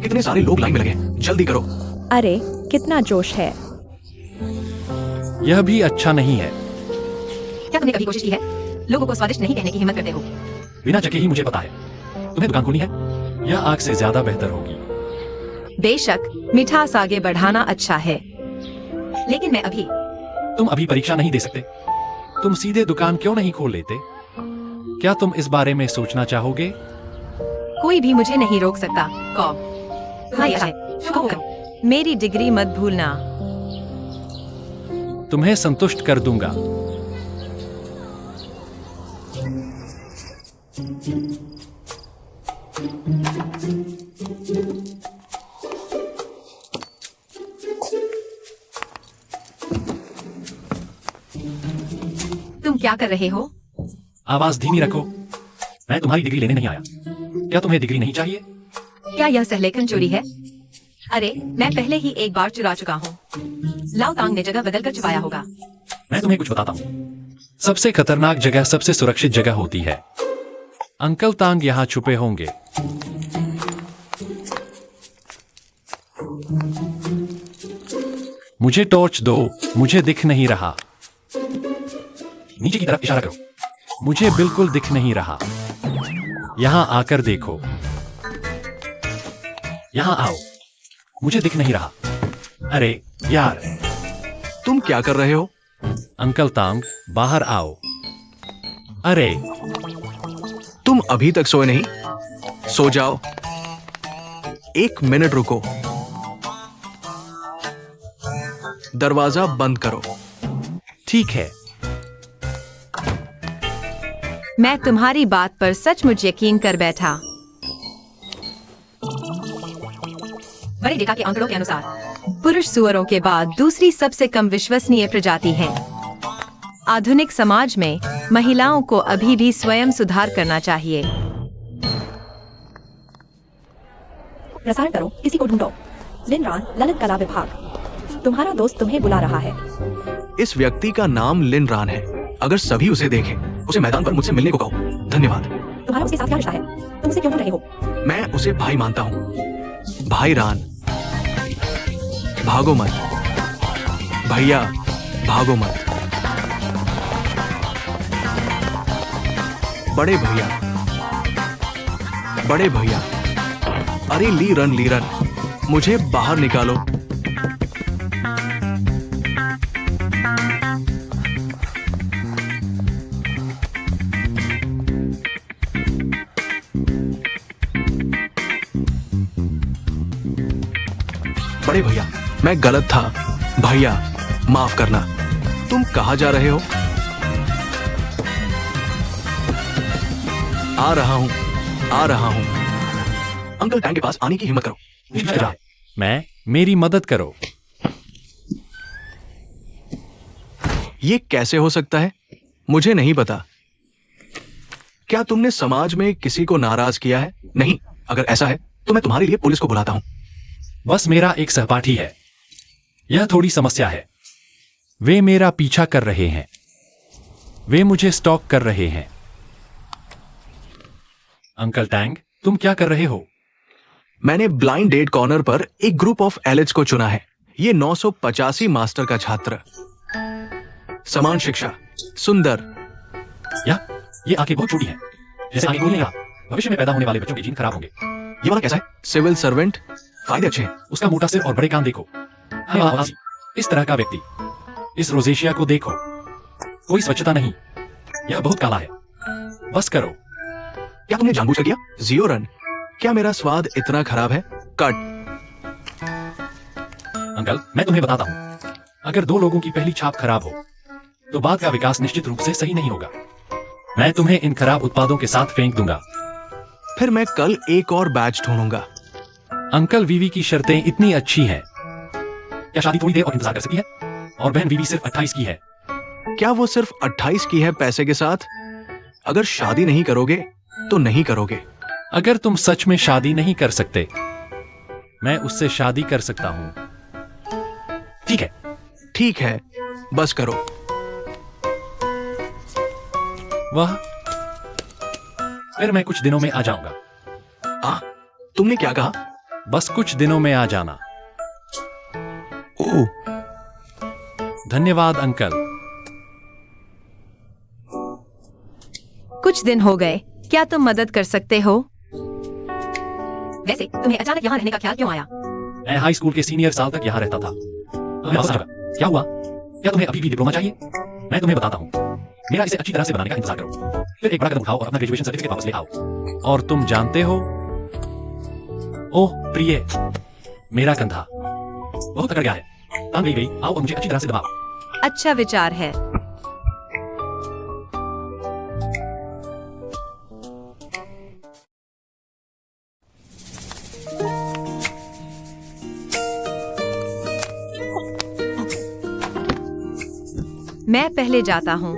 कितने सारे लोग लाइन में लगे हैं, जल्दी करो। अरे कितना जोश है। यह भी अच्छा नहीं है। क्या तुमने कभी कोशिश की है? लोगों को स्वादिष्ट नहीं कहने की हिम्मत करते हो। बिना चखे ही मुझे पता है तुम्हें दुकान खोलनी है। यह आग से ज्यादा बेहतर होगी। बेशक मिठास आगे बढ़ाना अच्छा है, लेकिन मैं अभी तुम अभी परीक्षा नहीं दे सकते। तुम सीधे दुकान क्यों नहीं खोल लेते? क्या तुम इस बारे में सोचना चाहोगे? कोई भी मुझे नहीं रोक सकता। कॉब, तुम्हारी आशा है, शुभ करो। मेरी डिग्री मत भूलना। तुम्हें संतुष्ट कर दूंगा। तुम क्या कर रहे हो? आवाज धीमी रखो। मैं तुम्हारी डिग्री लेने नहीं आया। क्या तुम्हें डिग्री नहीं चाहिए? क्या यह सहलेखन चोरी है? अरे मैं पहले ही एक बार चुरा चुका हूँ। लाओ तांग ने जगह बदलकर छुपाया होगा। मैं तुम्हें कुछ बताता हूँ। सबसे खतरनाक जगह सबसे सुरक्षित जगह होती है। अंकल तांग यहाँ छुपे होंगे। मुझे टॉर्च दो, मुझे दिख नहीं रहा। नीचे की तरफ इशारा करो। मुझे बिल्कुल दिख नहीं रहा। यहाँ आकर देखो। यहाँ आओ। मुझे दिख नहीं रहा। अरे यार, तुम क्या कर रहे हो? अंकल तांग बाहर आओ। अरे तुम अभी तक सोए नहीं? सो जाओ। 1 मिनट रुको। दरवाजा बंद करो। ठीक है। मैं तुम्हारी बात पर सचमुच यकीन कर बैठा। बड़े डेटा के आंकड़ों के अनुसार पुरुष सुअरों के बाद दूसरी सबसे कम विश्वसनीय प्रजाति है। आधुनिक समाज में महिलाओं को अभी भी स्वयं सुधार करना चाहिए। प्रसारण करो, किसी को ढूंढो। लिनरान, ललित कला विभाग। तुम्हारा दोस्त तुम्हें बुला रहा है। इस व्यक्ति का नाम लिन रान है। अगर सभी उसे देखें, उसे मैदान पर मुझसे मिलने को कहो। धन्यवाद। तुम्हारा उसके साथ क्या रिश्ता है? तुम उसे क्यों ढूंढ रहे हो? मैं उसे भाई मानता हूँ। भाई रान, भागो मत। भैया, भागो मत। बड़े भैया, बड़े भैया। अरे ली रन, मुझे बाहर निकालो। बड़े भैया, मैं गलत था। भैया, माफ करना। तुम कहाँ जा रहे हो? आ रहा हूँ। अंकल टैंक के पास आने की हिम्मत करो। मेरी मदद करो। ये कैसे हो सकता है? मुझे नहीं पता। क्या तुमने समाज में किसी को नाराज किया है? नहीं। अगर ऐसा है तो मैं तुम्हारे लिए पुलिस को बुलाता हूँ। बस मेरा एक सहपाठी है। यह थोड़ी समस्या है। वे मेरा पीछा कर रहे हैं। वे मुझे स्टॉक कर रहे हैं। अंकल टैंग, तुम क्या कर रहे हो? मैंने ब्लाइंड डेट कॉर्नर पर एक ग्रुप ऑफ एलिट्स को चुना है। ये 985 मास्टर का छात्र। समान शिक्षा, सुंदर। ये आंखें बहुत छोटी हैं। जैसे आगे बोलने का भविष्य में पैदा होने वाले बच्चों के जीन खराब होंगे। ये वाला कैसा है? सिविल सर्वेंट, फायदे अच्छे हैं। उसका मोटा सिर और बड़े कान देखो। हाँ, इस तरह का व्यक्ति। इस रोजेशिया को देखो। कोई स्वच्छता नहीं। यह बहुत काला है। बस करो। क्या तुमने जानबूझकर किया? जियो रन, क्या मेरा स्वाद इतना खराब है? कट। अंकल, मैं तुम्हें बताता हूं, अगर 2 लोगों की पहली छाप खराब हो तो बाद का विकास निश्चित रूप से सही नहीं होगा। मैं तुम्हें इन खराब उत्पादों के साथ फेंक दूंगा। फिर मैं कल एक और बैच ढूंढूंगा। अंकल वीवी की शर्तें इतनी अच्छी हैं। क्या शादी थोड़ी देर और इंतजार कर सकती है? और बहन वीवी सिर्फ 28 की है। क्या वो सिर्फ 28 की है पैसे के साथ? अगर शादी नहीं करोगे तो नहीं करोगे। अगर तुम सच में शादी नहीं कर सकते, मैं उससे शादी कर सकता हूं। ठीक है। ठीक है, बस करो। वह फिर मैं कुछ दिनों में आ जाऊंगा। तुमने क्या कहा? बस कुछ दिनों में आ जाना। ओह, धन्यवाद अंकल। कुछ दिन हो गए, क्या तुम मदद कर सकते हो? वैसे तुम्हें अचानक यहाँ रहने का ख्याल क्यों आया? मैं हाई स्कूल के सीनियर साल तक यहाँ रहता था। मैं वापस आऊंगा। क्या हुआ? क्या तुम्हें अभी भी डिप्लोमा चाहिए? मैं तुम्हें बताता हूँ। मेरा इसे अच्छी तरह से बनाने का इंतजार करो, फिर एक बड़ा कदम उठाओ और अपना ग्रेजुएशन सर्टिफिकेट वापस ले आओ। और तुम जानते हो, ओह प्रिय, मेरा कंधा बहुत अकड़ गया है। टांग गई, आओ और मुझे अच्छी तरह से दबाओ। अच्छा विचार है। मैं पहले जाता हूं।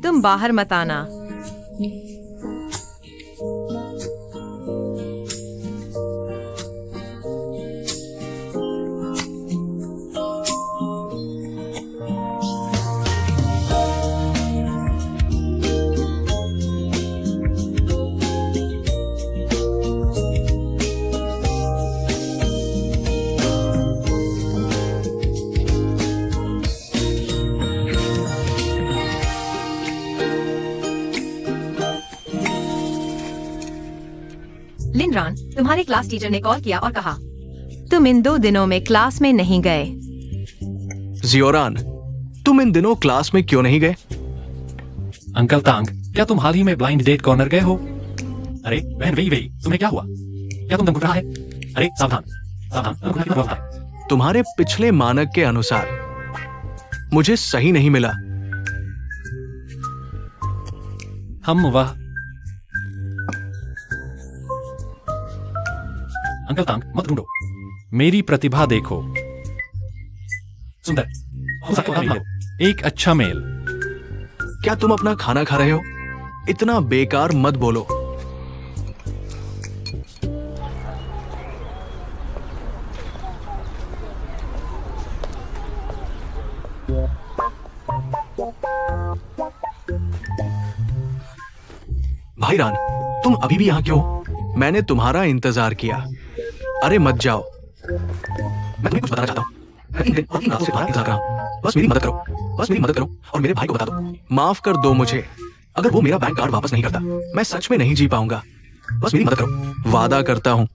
तुम बाहर मत आना। लिनरान, तुम्हारे क्लास टीचर ने कॉल किया और कहा तुम इन 2 दिनों में क्लास में नहीं गए। जियोरान, तुम इन दिनों क्लास में क्यों नहीं गए? अंकल तांग, क्या तुम हाल ही में ब्लाइंड डेट कॉर्नर गए हो? अरे बहन वेई वेई, तुम्हें क्या हुआ? क्या तुम दम घुट रहा है? अरे सावधान सावधान, दम घुटना कितना होता है? तुम्हारे पिछले मानक के अनुसार मुझे सही नहीं मिला। हम वह अंकल तांग मत ढूंढो, मेरी प्रतिभा देखो। सुंदर, हो सकता है एक अच्छा मेल। क्या तुम अपना खाना खा रहे हो? इतना बेकार मत बोलो। भाईरान, तुम अभी भी यहां क्यों? मैंने तुम्हारा इंतजार किया। अरे मत जाओ। मैं तुम्हें कुछ बताना चाहता हूँ। मैं 3 दिन और 3 रातों से तुम्हारा इंतजार कर रहा हूँ। बस मेरी मदद करो, बस मेरी मदद करो और मेरे भाई को बता दो। माफ कर दो मुझे। अगर वो मेरा बैंक कार्ड वापस नहीं करता, मैं सच में नहीं जी पाऊंगा। बस मेरी मदद करो। वादा करता हूँ,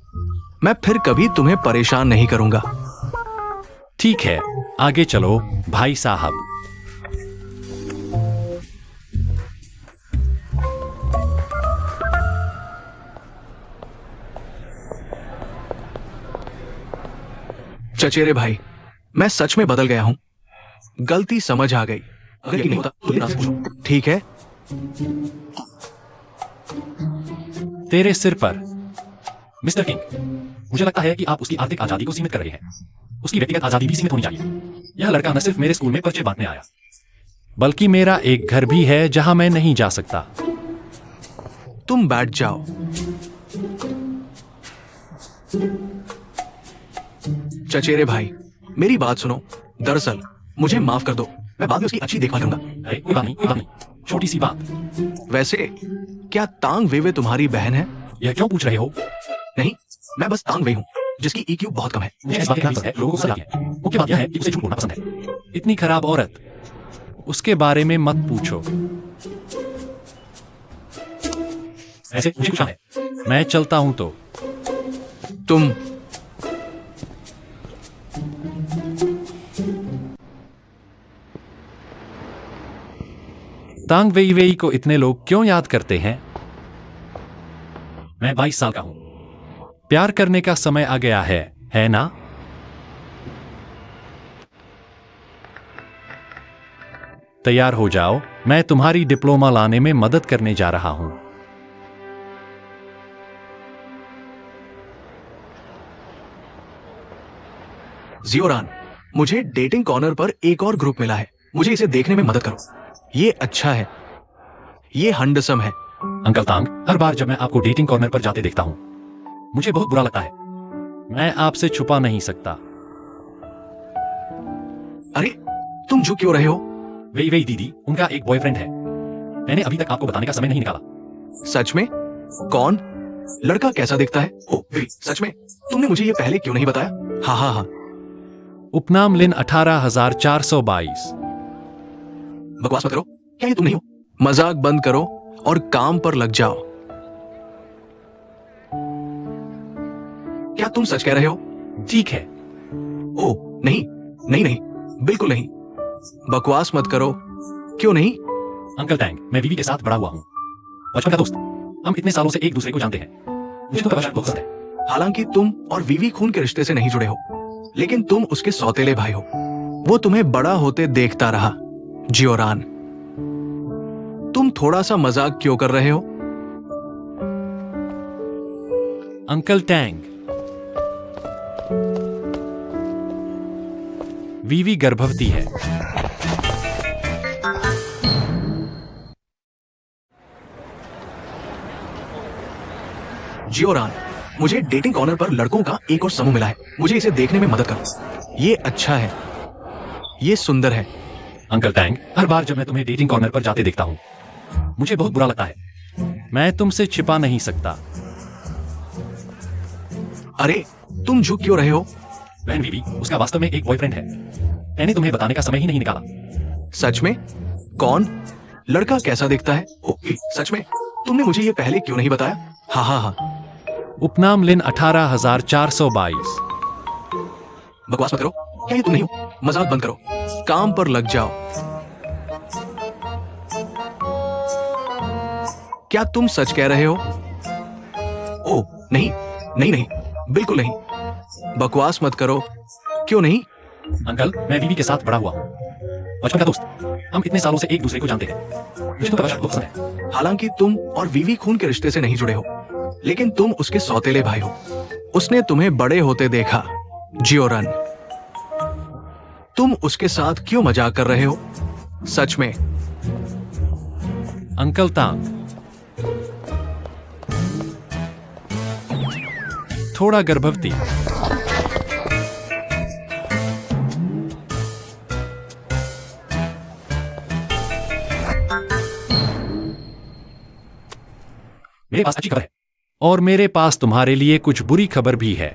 मैं फिर कभी तुम्हें परेशान नहीं करूंगा। ठीक है, आगे चलो भाई साहब। चचेरे भाई, मैं सच में बदल गया हूं। गलती समझ आ गई। अगर ये नहीं होता तो लिनरान से पूछो। ठीक है? तेरे सिर पर मिस्टर किंग, मुझे लगता है कि आप उसकी आर्थिक आजादी को सीमित कर रहे हैं। उसकी व्यक्तिगत आजादी भी सीमित होनी चाहिए। यह लड़का न सिर्फ मेरे स्कूल में पर्चे बांटने आया, बल्कि मेरा एक घर भी है जहां मैं नहीं जा सकता। तुम बैठ जाओ। चचेरे भाई, मेरी बात सुनो। दरअसल मुझे माफ कर दो, मैं बाद में उसकी अच्छी देखभाल करूंगा। अरे कोई बात नहीं, कोई बात नहीं, छोटी सी बात। वैसे क्या तांग वेवे तुम्हारी बहन है? यह क्यों पूछ रहे हो? नहीं, मैं बस तांग वे हूँ जिसकी EQ बहुत कम है। मुझे इस बात की पसंद है, लोगों को सलाह है। मुख्य बात यह है कि उसे झूठ बोलना पसंद है। इतनी खराब औरत, उसके बारे में मत पूछो। ऐसे मुझे कुछ है, मैं चलता हूं तो। तुम तांग वेई वेई को इतने लोग क्यों याद करते हैं? मैं 22 साल का हूं। प्यार करने का समय आ गया है ना? तैयार हो जाओ, मैं तुम्हारी डिप्लोमा लाने में मदद करने जा रहा हूं। जियोरान, मुझे डेटिंग कॉर्नर पर एक और ग्रुप मिला है, मुझे इसे देखने में मदद करो। ये अच्छा है, ये हंडसम है। अंकल तांग, हर बार जब मैं आपको डेटिंग कॉर्नर पर जाते देखता हूँ मुझे बहुत बुरा लगता है। मैं आपसे छुपा नहीं सकता। अरे तुम झुक क्यों रहे हो? वही वही दीदी, उनका एक बॉयफ्रेंड है। मैंने अभी तक आपको बताने का समय नहीं निकाला। सच में? कौन? लड़का कैसा दिखता है? ओह वे, सच में? तुमने मुझे ये पहले क्यों नहीं बताया? हाँ हाँ हाँ। उपनाम लिन 18,422। बकवास मत करो, क्या ये तुम नहीं हो? मजाक बंद करो और काम पर लग जाओ। क्या तुम सच कह रहे हो? ठीक है। ओह नहीं नहीं नहीं, बिल्कुल नहीं। बकवास मत करो। क्यों नहीं? अंकल टैंग, मैं वीवी के साथ बड़ा हुआ हूँ, बचपन का दोस्त। हम इतने सालों से एक दूसरे को जानते हैं। मुझे तो प्रकाश बहुत पसंद है। हालांकि तुम और वीवी खून के रिश्ते से नहीं जुड़े हो, लेकिन तुम उसके सौतेले भाई हो। वो तुम्हें बड़ा होते देखता रहा। जियोरान, तुम थोड़ा सा मजाक क्यों कर रहे हो? अंकल टैंग, वीवी गर्भवती है। जियोरान, मुझे डेटिंग कॉर्नर पर लड़कों का एक और समूह मिला है, मुझे इसे देखने में मदद करो। ये अच्छा है, ये सुंदर है। अंकल टैंग, हर बार जब मैं तुम्हें डेटिंग कॉर्नर पर जाते देखता हूँ मुझे बहुत बुरा लगता है। मैं तुमसे छिपा नहीं सकता। अरे तुम झुक क्यों रहे हो? बहन वीवी, उसका वास्तव में एक बॉयफ्रेंड है। मैंने तुम्हें बताने का समय ही नहीं निकाला। सच में? कौन? लड़का कैसा दिखता है? ओह सच में? तुमने मुझे ये पहले क्यों नहीं बताया? हाँ हाँ हाँ। उपनाम लिन 18,422। बकवास मत करो, क्या ये तुम नहीं हो? मजाक बंद करो, काम पर लग जाओ। क्या तुम सच कह रहे हो? ओह नहीं नहीं नहीं, बिल्कुल नहीं। बकवास मत करो। क्यों नहीं? अंकल, मैं वीवी के साथ बड़ा हुआ हूँ, बचपन का दोस्त। हम इतने सालों से एक दूसरे को जानते हैं। मुझे तो प्रकाश बहुत पसंद है। हालांकि तुम और वीवी खून के रिश्ते से नहीं जुड़े हो, लेकिन तुम उसके सौतेले भाई हो। उसने तुम्हें बड़े होते देखा। जियोरन, तुम उसके साथ क्यों मजाक कर रहे हो? सच में? अंकल तांग, थोड़ा गर्भवती। मेरे पास अच्छी खबर है, और मेरे पास तुम्हारे लिए कुछ बुरी खबर भी है।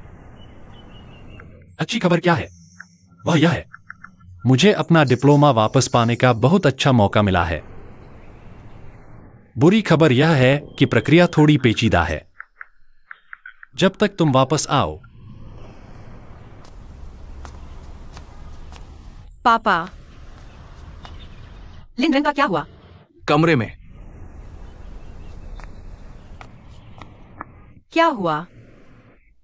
अच्छी खबर क्या है? वह यह है, मुझे अपना डिप्लोमा वापस पाने का बहुत अच्छा मौका मिला है। बुरी खबर यह है कि प्रक्रिया थोड़ी पेचीदा है। जब तक तुम वापस आओ। पापा, लिनरन का क्या हुआ? कमरे में। क्या हुआ?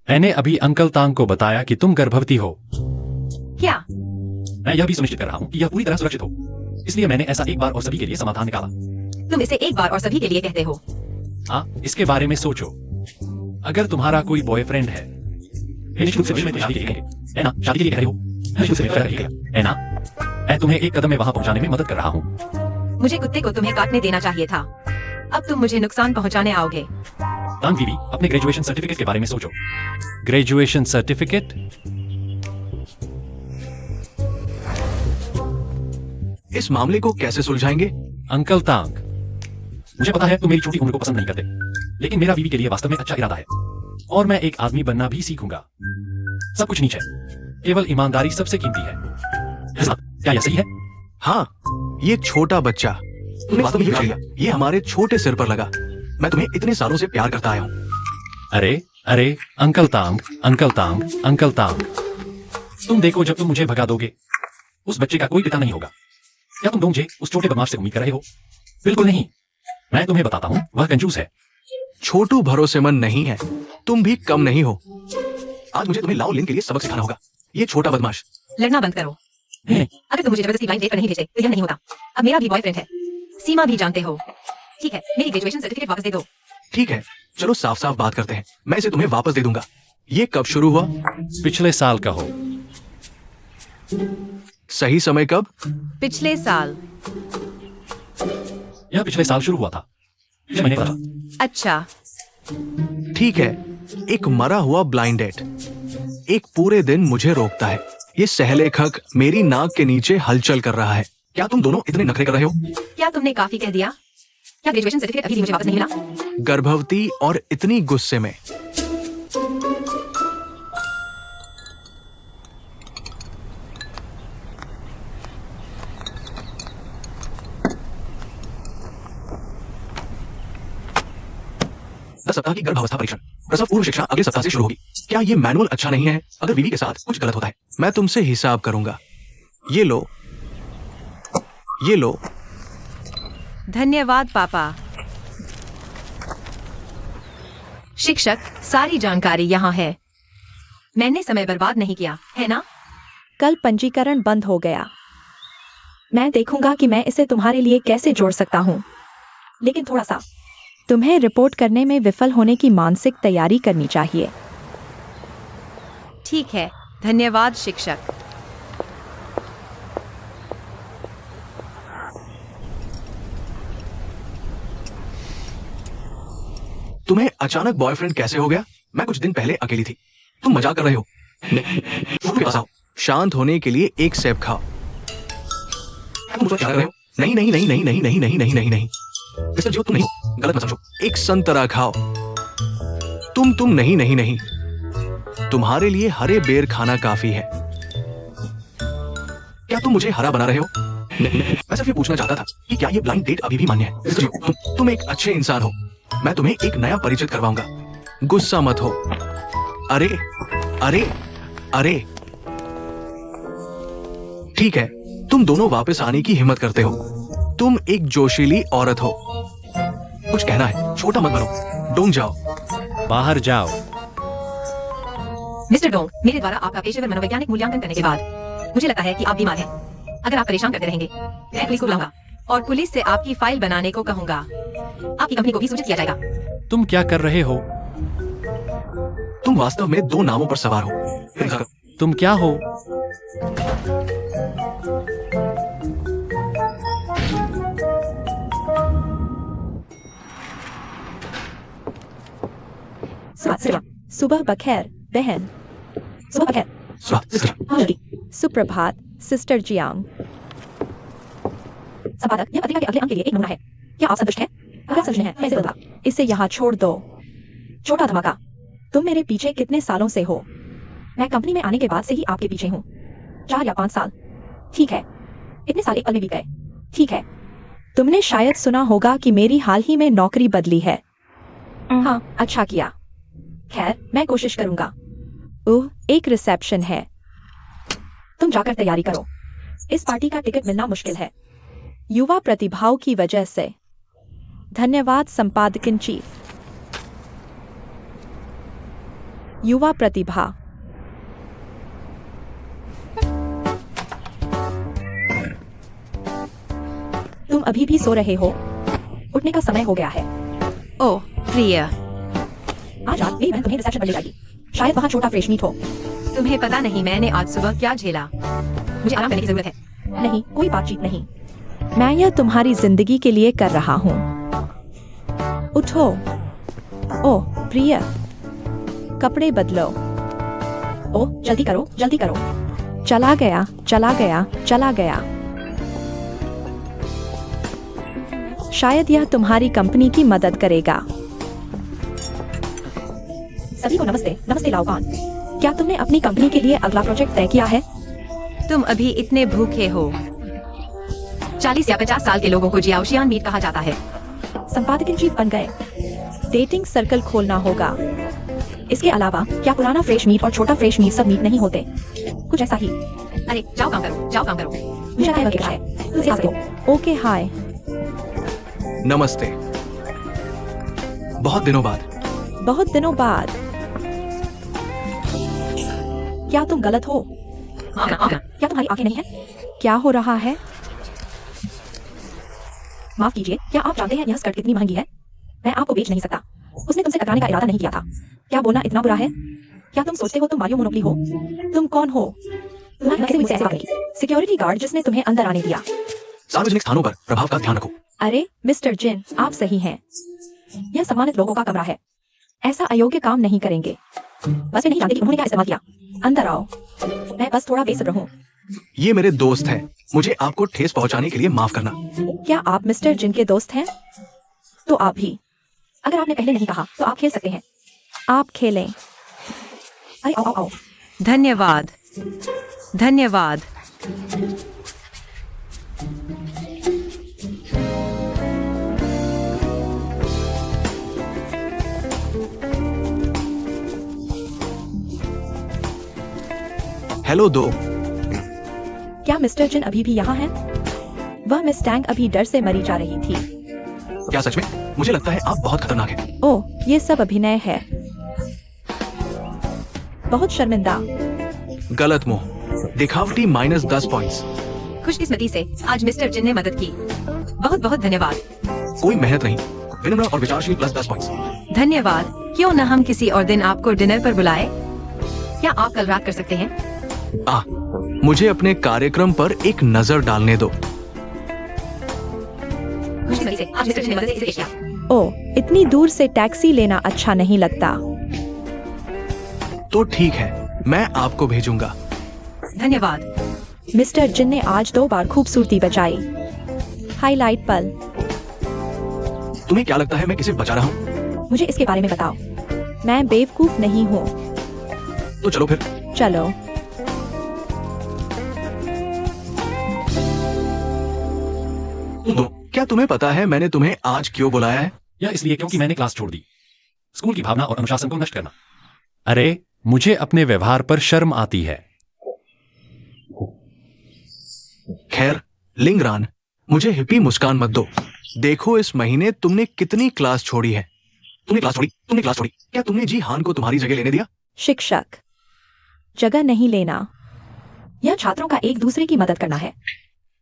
मैंने अभी अंकल तांग को बताया कि तुम गर्भवती हो। क्या? मैं यह भी सुनिश्चित कर रहा हूं कि यह पूरी तरह सुरक्षित हो, इसलिए मैंने ऐसा एक बार और सभी के लिए समाधान निकाला। तुम इसे एक बार और सभी के लिए कहते हो? हाँ, इसके बारे में सोचो। अगर तुम्हारा कोई बॉयफ्रेंड है, निश्चित रूप से मैं तुम्हें शादी के लिए कहेंगे, है ना? शादी के लिए कह रहे हो, निश्चित रूप से मैं शादी के लिए, है ना? मैं तुम्हें एक कदम में वहां पहुंचाने में मदद कर रहा हूँ। मुझे कुत्ते को तुम्हें काटने देना चाहिए था। अब तुम मुझे नुकसान पहुंचाने आओगे। तांग बीवी, अपने ग्रेजुएशन सर्टिफिकेट के बारे में सोचो। Graduation certificate? इस मामले को कैसे सुलझाएंगे? अंकल तांग, मुझे पता है तुम मेरी छोटी उम्र को पसंद नहीं करते, लेकिन मेरा बीवी के लिए वास्तव में अच्छा इरादा है, और मैं एक आदमी बनना भी सीखूंगा। सब कुछ नीचे, केवल ईमानदारी सबसे कीमती है। क्या यह सही है? हाँ, ये छोटा बच्चा, तुमने वास्तव में ये लिया, ये हमारे छोटे सिर पर लगा। मैं तुम्हें इतने सालों से प्यार करता आया हूँ। अरे अरे, अंकल तांग, अंकल तांग, अंकल तांग, तुम देखो, जब तुम मुझे भगा दोगे उस बच्चे का कोई पिता नहीं होगा। क्या तुम मुझे उस छोटे बदमाश से उम्मीद कर रहे हो? बिल्कुल नहीं। मैं तुम्हें बताता हूँ, वह कंजूस है। छोटू भरोसेमंद नहीं है, तुम भी कम नहीं हो। आज मुझे तुम्हें लाओ लिन के लिए सबक सिखाना होगा। ये छोटा बदमाश। लड़ना बंद करो। अगर तुम मुझे जबरदस्ती लाइन लेकर नहीं भेजे तो यह नहीं होता। अब मेरा भी बॉयफ्रेंड है, सीमा भी जानते हो। ठीक है, मेरी ग्रेजुएशन सर्टिफिकेट वापस दे दो। ठीक है, चलो साफ साफ बात करते हैं। मैं इसे तुम्हें वापस दे दूंगा। ये कब शुरू हुआ? पिछले साल कहो। सही समय कब? पिछले साल। यह पिछले साल शुरू हुआ था, पिछले महीने का था। अच्छा, ठीक है, एक मरा हुआ ब्लाइंड डेट एक पूरे दिन मुझे रोकता है। ये सहलेखक मेरी नाक के नीचे हलचल कर रहा है। क्या तुम दोनों इतने नखरे कर रहे हो? क्या तुमने काफी कह दिया? क्या ग्रेजुएशन सर्टिफिकेट अभी भी मुझे वापस नहीं मिला? गर्भवती और इतनी गुस्से में। सप्ताह की गर्भावस्था परीक्षण, प्रसव पूर्व शिक्षा अगले सप्ताह से शुरू होगी। क्या ये मैनुअल अच्छा नहीं है? अगर बीवी के साथ कुछ गलत होता है मैं तुमसे हिसाब करूंगा। ये लो, ये लो। धन्यवाद पापा। शिक्षक, सारी जानकारी यहाँ है। मैंने समय बर्बाद नहीं किया, है ना? कल पंजीकरण बंद हो गया। मैं देखूंगा कि मैं इसे तुम्हारे लिए कैसे जोड़ सकता हूँ। लेकिन थोड़ा सा तुम्हें रिपोर्ट करने में विफल होने की मानसिक तैयारी करनी चाहिए। ठीक है, धन्यवाद शिक्षक। तुम्हें अचानक बॉयफ्रेंड कैसे हो गया? मैं कुछ दिन पहले अकेली थी। तुम मजाक कर रहे हो? शुरू के पास आओ। शांत होने के लिए एक सेब खाओ। तुम मुझे क्या कर रहे हो? नहीं नहीं नहीं नहीं नहीं नहीं नहीं नहीं नहीं नहीं मिस्टर जियो, तुम नहीं हो, गलत मत समझो। एक संतरा खाओ। तुम नहीं नहीं नहीं तुम्हारे लिए हरे बेर खाना काफी है। क्या तुम मुझे हरा बना रहे हो? मैं सिर्फ ये पूछना चाहता था कि क्या ये ब्लाइंड डेट अभी भी मान्य है? मिस्टर जियो, तुम एक अच्छे इंसान हो। मैं तुम्हें एक नया परिचित करवाऊंगा। गुस्सा मत हो। अरे अरे अरे ठीक है, तुम दोनों वापस आने की हिम्मत करते हो। तुम एक जोशीली औरत हो। कुछ कहना है? छोटा मत बनो। डोंग जाओ। बाहर जाओ। मिस्टर डोंग, मेरे द्वारा आपका पेशेवर मनोवैज्ञानिक मूल्यांकन करने के बाद मुझे लगता है कि आप बीमार हैं। अगर आप परेशान करते रहेंगे मैं पुलिस को बुलाऊंगा और पुलिस से आपकी फाइल बनाने को कहूंगा। आपकी कंपनी को भी सूचित किया जाएगा। तुम क्या कर रहे हो? तुम वास्तव में दो नावों पर सवार हो। तुम क्या हो? सुबह बखैर बहन। सुबह बखैर। हाँ, जल्दी। सुप्रभात सिस्टर जियांग। संपादक, यह पत्रिका के अगले अंक के लिए एक नमूना है। क्या आप संतुष्ट हैं? अगर संतुष्ट हैं, मैं इसे दूंगा। इसे यहाँ छोड़ दो। छोटा धमाका। तुम मेरे पीछे कितने सालों से हो? मैं कंपनी में आने के बाद से ही आपके पीछे हूँ। 4 या 5 साल। ठीक है, इतने साल एक पल में बीत गए। ठीक है। तुमने शायद सुना होगा कि मेरी हाल ही में नौकरी बदली है। हाँ, अच्छा किया। खैर, मैं कोशिश करूंगा। ओह, एक रिसेप्शन है। तुम जाकर तैयारी करो। इस पार्टी का टिकट मिलना मुश्किल है। युवा प्रतिभाओं की वजह से। धन्यवाद संपादक इन चीफ। युवा प्रतिभा। तुम अभी भी सो रहे हो? उठने का समय हो गया है। ओह प्रिय, आज रात मेरी बहन तुम्हें रिसेप्शन पर ले जाएगी। शायद वहाँ छोटा फ्रेश मीट हो। तुम्हें पता नहीं मैंने आज सुबह क्या झेला। मुझे आराम करने की जरूरत है। नहीं, कोई बातचीत नहीं। मैं यह तुम्हारी जिंदगी के लिए कर रहा हूँ। उठो। ओह प्रिय, कपड़े बदलो। ओह, जल्दी करो, जल्दी करो। चला गया, चला गया, चला गया। शायद यह तुम्हारी कंपनी की मदद करेगा। सभी को नमस्ते। नमस्ते लाओकान। क्या तुमने अपनी कंपनी के लिए अगला प्रोजेक्ट तय किया है? तुम अभी इतने भूखे हो। 40 या 50 साल के लोगों को जियाओशियान मीट कहा जाता है। संपादक इन चीफ बन गए। डेटिंग सर्कल खोलना होगा। इसके अलावा क्या पुराना फ्रेश मीट और छोटा फ्रेश मीट सब मीट नहीं होते? कुछ ऐसा ही। अरे जाओ काम करो, जाओ काम करो। मुझे लगता है वह क्या है। तुम इसे आ सकते हो। Okay hi. नमस्ते। बहुत दिनों बाद। बहुत दिनों बाद। क्या तुम गलत हो? क्या तुम्हारी आंखें नहीं हैं? क्या हो रहा है? माफ कीजिए, क्या आप जानते हैं यह स्कर्ट कितनी महंगी है? मैं आपको बेच नहीं सकता। उसने तुमसे टकराने का इरादा नहीं किया था। क्या बोलना इतना बुरा है? क्या तुम सोचते हो तुम मारियो मोनोपोली हो? तुम कौन हो? तुम्हारी कैसे मुझसे ऐसे बात की? सिक्योरिटी गार्ड जिसने तुम्हें अंदर आने दिया। सार्वजनिक स्थानों पर प्रभाव का ध्यान रखो। अरे मिस्टर जिन, आप सही हैं। यह सम्मानित लोगों का कमरा है। ऐसा अयोग्य काम नहीं करेंगे। बस वे नहीं जानते कि उन्होंने क्या इस्तेमाल किया। अंदर आओ। मैं बस थोड़ा बेसब्र हूँ। ये मेरे दोस्त हैं। मुझे आपको ठेस पहुंचाने के लिए माफ करना। क्या आप मिस्टर जिन के दोस्त हैं? तो आप भी। अगर आपने पहले नहीं कहा तो आप खेल सकते हैं। आप खेलें। अरे आओ आओ आओ। धन्यवाद। धन्यवाद। हेलो दो। क्या मिस्टर जिन अभी भी यहाँ हैं? वह मिस टैंक अभी डर से मरी जा रही थी। क्या सच में? मुझे लगता है आप बहुत खतरनाक हैं। ओह, ये सब अभिनय है। बहुत शर्मिंदा। गलत मुंह। दिखावटी -10 पॉइंट्स। खुशकिस्मती से आज मिस्टर जिन ने मदद की। बहुत बहुत धन्यवाद। कोई मेहनत नहीं। विनम्र और विचारशील +10 पॉइंट्स। धन्यवाद। क्यों न हम किसी और दिन आपको डिनर पर बुलाए? क्या आप कल रात कर सकते हैं? मुझे अपने कार्यक्रम पर एक नजर डालने दो। खुशकिस्मती से आज मिस्टर जिन ने मदद से इसे पेश किया। ओह, इतनी दूर से टैक्सी लेना अच्छा नहीं लगता। तो ठीक है, मैं आपको भेजूंगा। धन्यवाद। मिस्टर जिन ने आज 2 बार खूबसूरती बचाई। हाईलाइट पल। तुम्हें क्या लगता है मैं किसे बचा रहा हूँ? मुझे इसके बारे में बताओ। मैं बेवकूफ नहीं हूँ। तो चलो फिर। चलो। तुम दो, क्या तुम्हें पता है मैंने तुम्हें आज क्यों बुलाया है? या इसलिए क्योंकि मैंने क्लास छोड़ दी। स्कूल की भावना और अनुशासन को नष्ट करना। अरे, मुझे अपने व्यवहार पर शर्म आती है। खैर, लिंगरान, मुझे हिप्पी मुस्कान मत दो। देखो इस महीने तुमने कितनी क्लास छोड़ी है। तुमने क्लास छोड़ी। क्या तुमने जी हान को तुम्हारी जगह लेने दिया? शिक्षक, जगह नहीं लेना। यह छात्रों का एक दूसरे की मदद करना है।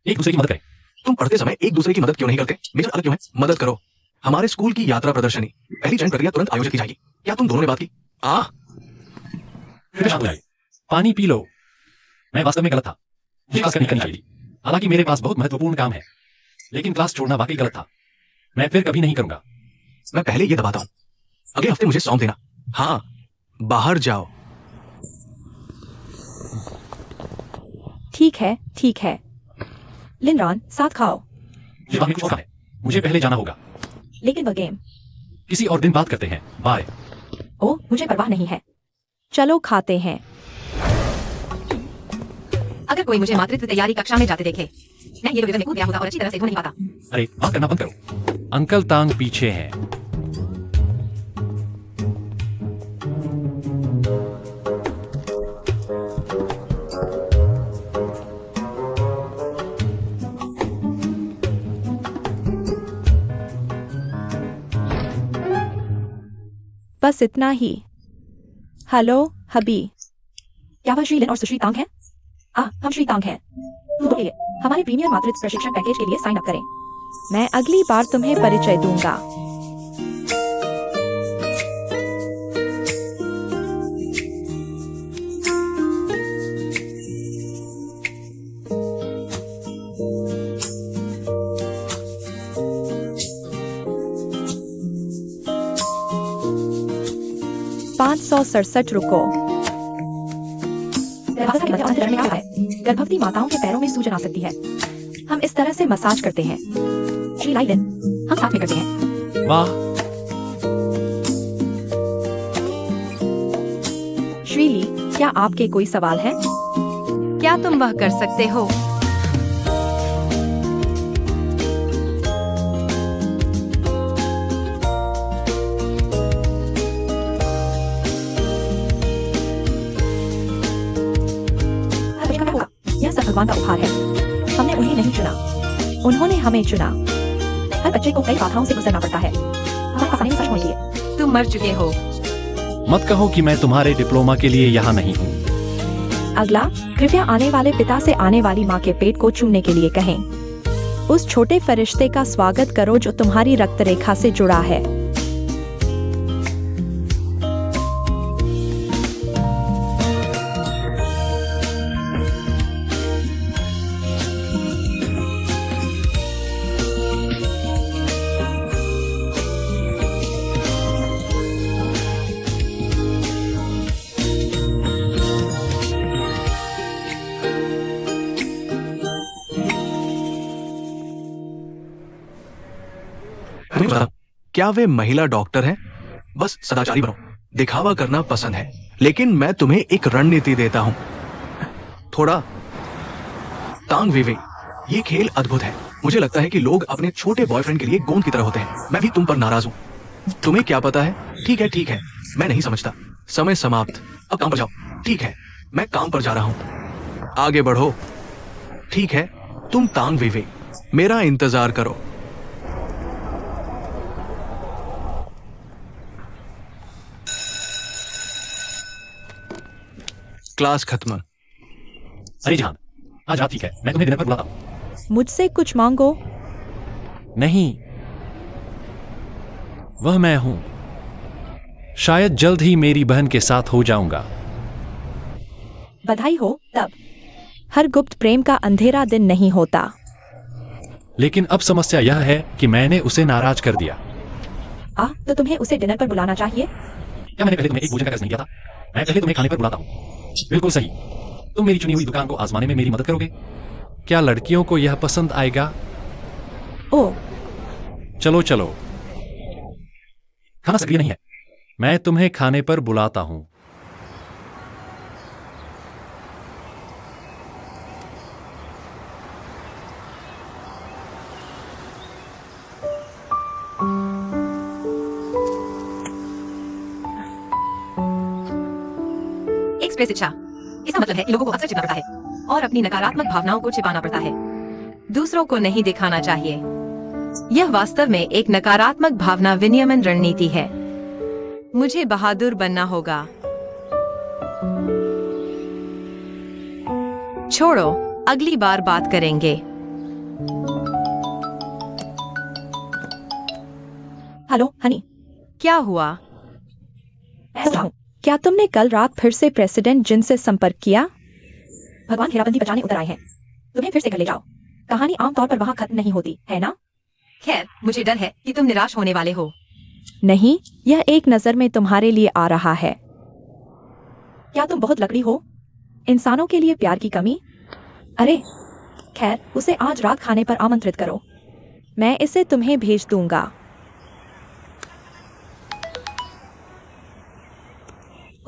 एक दूसरे की मदद करें। तुम पढ़ते समय एक दूसरे की मदद क्यों नहीं करते? मेजर अलग क्यों है? मदद करो। हमारे स्कूल की यात्रा प्रदर्शनी पहली चयन प्रक्रिया तुरंत आयोजित की जाएगी। क्या तुम दोनों ने बात की? कृपया शांत हो जाइए। पानी पी लो। मैं वास्तव में गलत था। मुझे क्लास नहीं करनी चाहिए थी। हालांकि मेरे पास बहुत महत्वपूर्ण काम है। लेकिन क्लास छोड़ना वाकई गलत था। मैं फिर कभी नहीं करूंगा। मैं पहले ये दबाता हूँ। अगले हफ्ते मुझे सौंप देना। हाँ, बाहर जाओ। ठीक है, ठीक है। लिनरॉन, साथ खाओ। मुझे बाद में कुछ और काम है। मुझे पहले जाना होगा। लेकिन वह गेम। किसी और दिन बात करते हैं। बाय। ओह, मुझे परवाह नहीं है। चलो खाते हैं। अगर कोई मुझे मातृत्व तैयारी कक्षा में जाते देखे, मैं ये विवरण में कूद गया होगा और अच्छी तरह से धो नहीं पाता। अरे, बात करना बंद करो। अंकल तांग पीछे हैं। बस इतना ही। हेलो हबी। क्या वह श्रीलिन और सुश्री तांग हैं? हम श्री तांग हैं। तो के लिए हमारे प्रीमियर मातृत्व प्रशिक्षण पैकेज के लिए साइन अप करें। मैं अगली बार तुम्हें परिचय दूंगा। ₹567 रुको। गर्भवती माताओं के पैरों में सूजन आ सकती है। हम इस तरह से मसाज करते हैं। श्री लाइलिन, हम साथ में करते हैं। वाह। श्रीली, क्या आपके कोई सवाल है? क्या तुम वह कर सकते हो? यह सब भगवान का उपहार है। हमने उन्हें नहीं चुना, उन्होंने हमें चुना। हर बच्चे को कई बाधाओं से गुजरना पड़ता है। हमारे पास आने में सच होने लिए। तुम मर चुके हो। मत कहो कि मैं तुम्हारे डिप्लोमा के लिए यहाँ नहीं हूँ। अगला, कृपया आने वाले पिता से आने वाली माँ के पेट को चूमने के लिए कहें। उस छोटे फरिश्ते का स्वागत करो जो तुम्हारी रक्त रेखा से जुड़ा है। तुम्हें बता, क्या वे महिला डॉक्टर हैं? बस सदाचारी बनो, दिखावा करना पसंद है, लेकिन मैं तुम्हें एक रणनीति देता हूं। थोड़ा तांग वेवे, ये खेल अद्भुत है। मुझे लगता है कि लोग अपने छोटे बॉयफ्रेंड के लिए गोंद की तरह होते हैं। मैं भी तुम पर नाराज हूं। तुम्हें क्या पता है? ठीक है, मैं नहीं समझता। समय समाप्त, अब काम पर जाओ। ठीक है, मैं काम पर जा रहा हूं। आगे बढ़ो। ठीक है, तुम तांग वेवे, मेरा इंतजार करो। क्लास खत्म। अरे जान, आज रात ठीक है, मैं तुम्हें डिनर पर बुलाता हूँ। मुझसे कुछ मांगो। नहीं, वह मैं हूं। शायद जल्द ही मेरी बहन के साथ हो जाऊंगा। बधाई हो। तब हर गुप्त प्रेम का अंधेरा दिन नहीं होता। लेकिन अब समस्या यह है कि मैंने उसे नाराज कर दिया। तो तुम्हें उसे डिनर पर बुलाना चाहिए। क्या मैंने पहले तुम्हें एक भोजन का कर्ज नहीं दिया था? मैं पहले तुम्हें खाने पर बुलाता हूँ। बिल्कुल सही। तुम मेरी चुनी हुई दुकान को आजमाने में मेरी मदद करोगे? क्या लड़कियों को यह पसंद आएगा? ओह, चलो। खाना सक्रिय नहीं है। मैं तुम्हें खाने पर बुलाता हूं। एक्सप्रेस इच्छा, इसका मतलब है कि लोगों को अक्सर छिपना पड़ता है और अपनी नकारात्मक भावनाओं को छिपाना पड़ता है। दूसरों को नहीं दिखाना चाहिए। यह वास्तव में एक नकारात्मक भावना विनियमन रणनीति है। मुझे बहादुर बनना होगा। छोड़ो, अगली बार बात करेंगे। हेलो हनी। क्या हुआ? मैं क्या तुमने कल रात फिर से प्रेसिडेंट जिन से संपर्क किया? भगवान घेराबंदी बचाने उतर आए हैं। तुम्हें फिर से घर ले जाओ। कहानी आमतौर पर वहां खत्म नहीं होती है ना? खैर, मुझे डर है कि तुम निराश होने वाले हो। नहीं, यह एक नजर में तुम्हारे लिए आ रहा है। क्या तुम बहुत लकड़ी हो? इंसानों के लिए प्यार की कमी? अरे खैर, उसे आज रात खाने पर आमंत्रित करो। मैं इसे तुम्हें भेज दूंगा।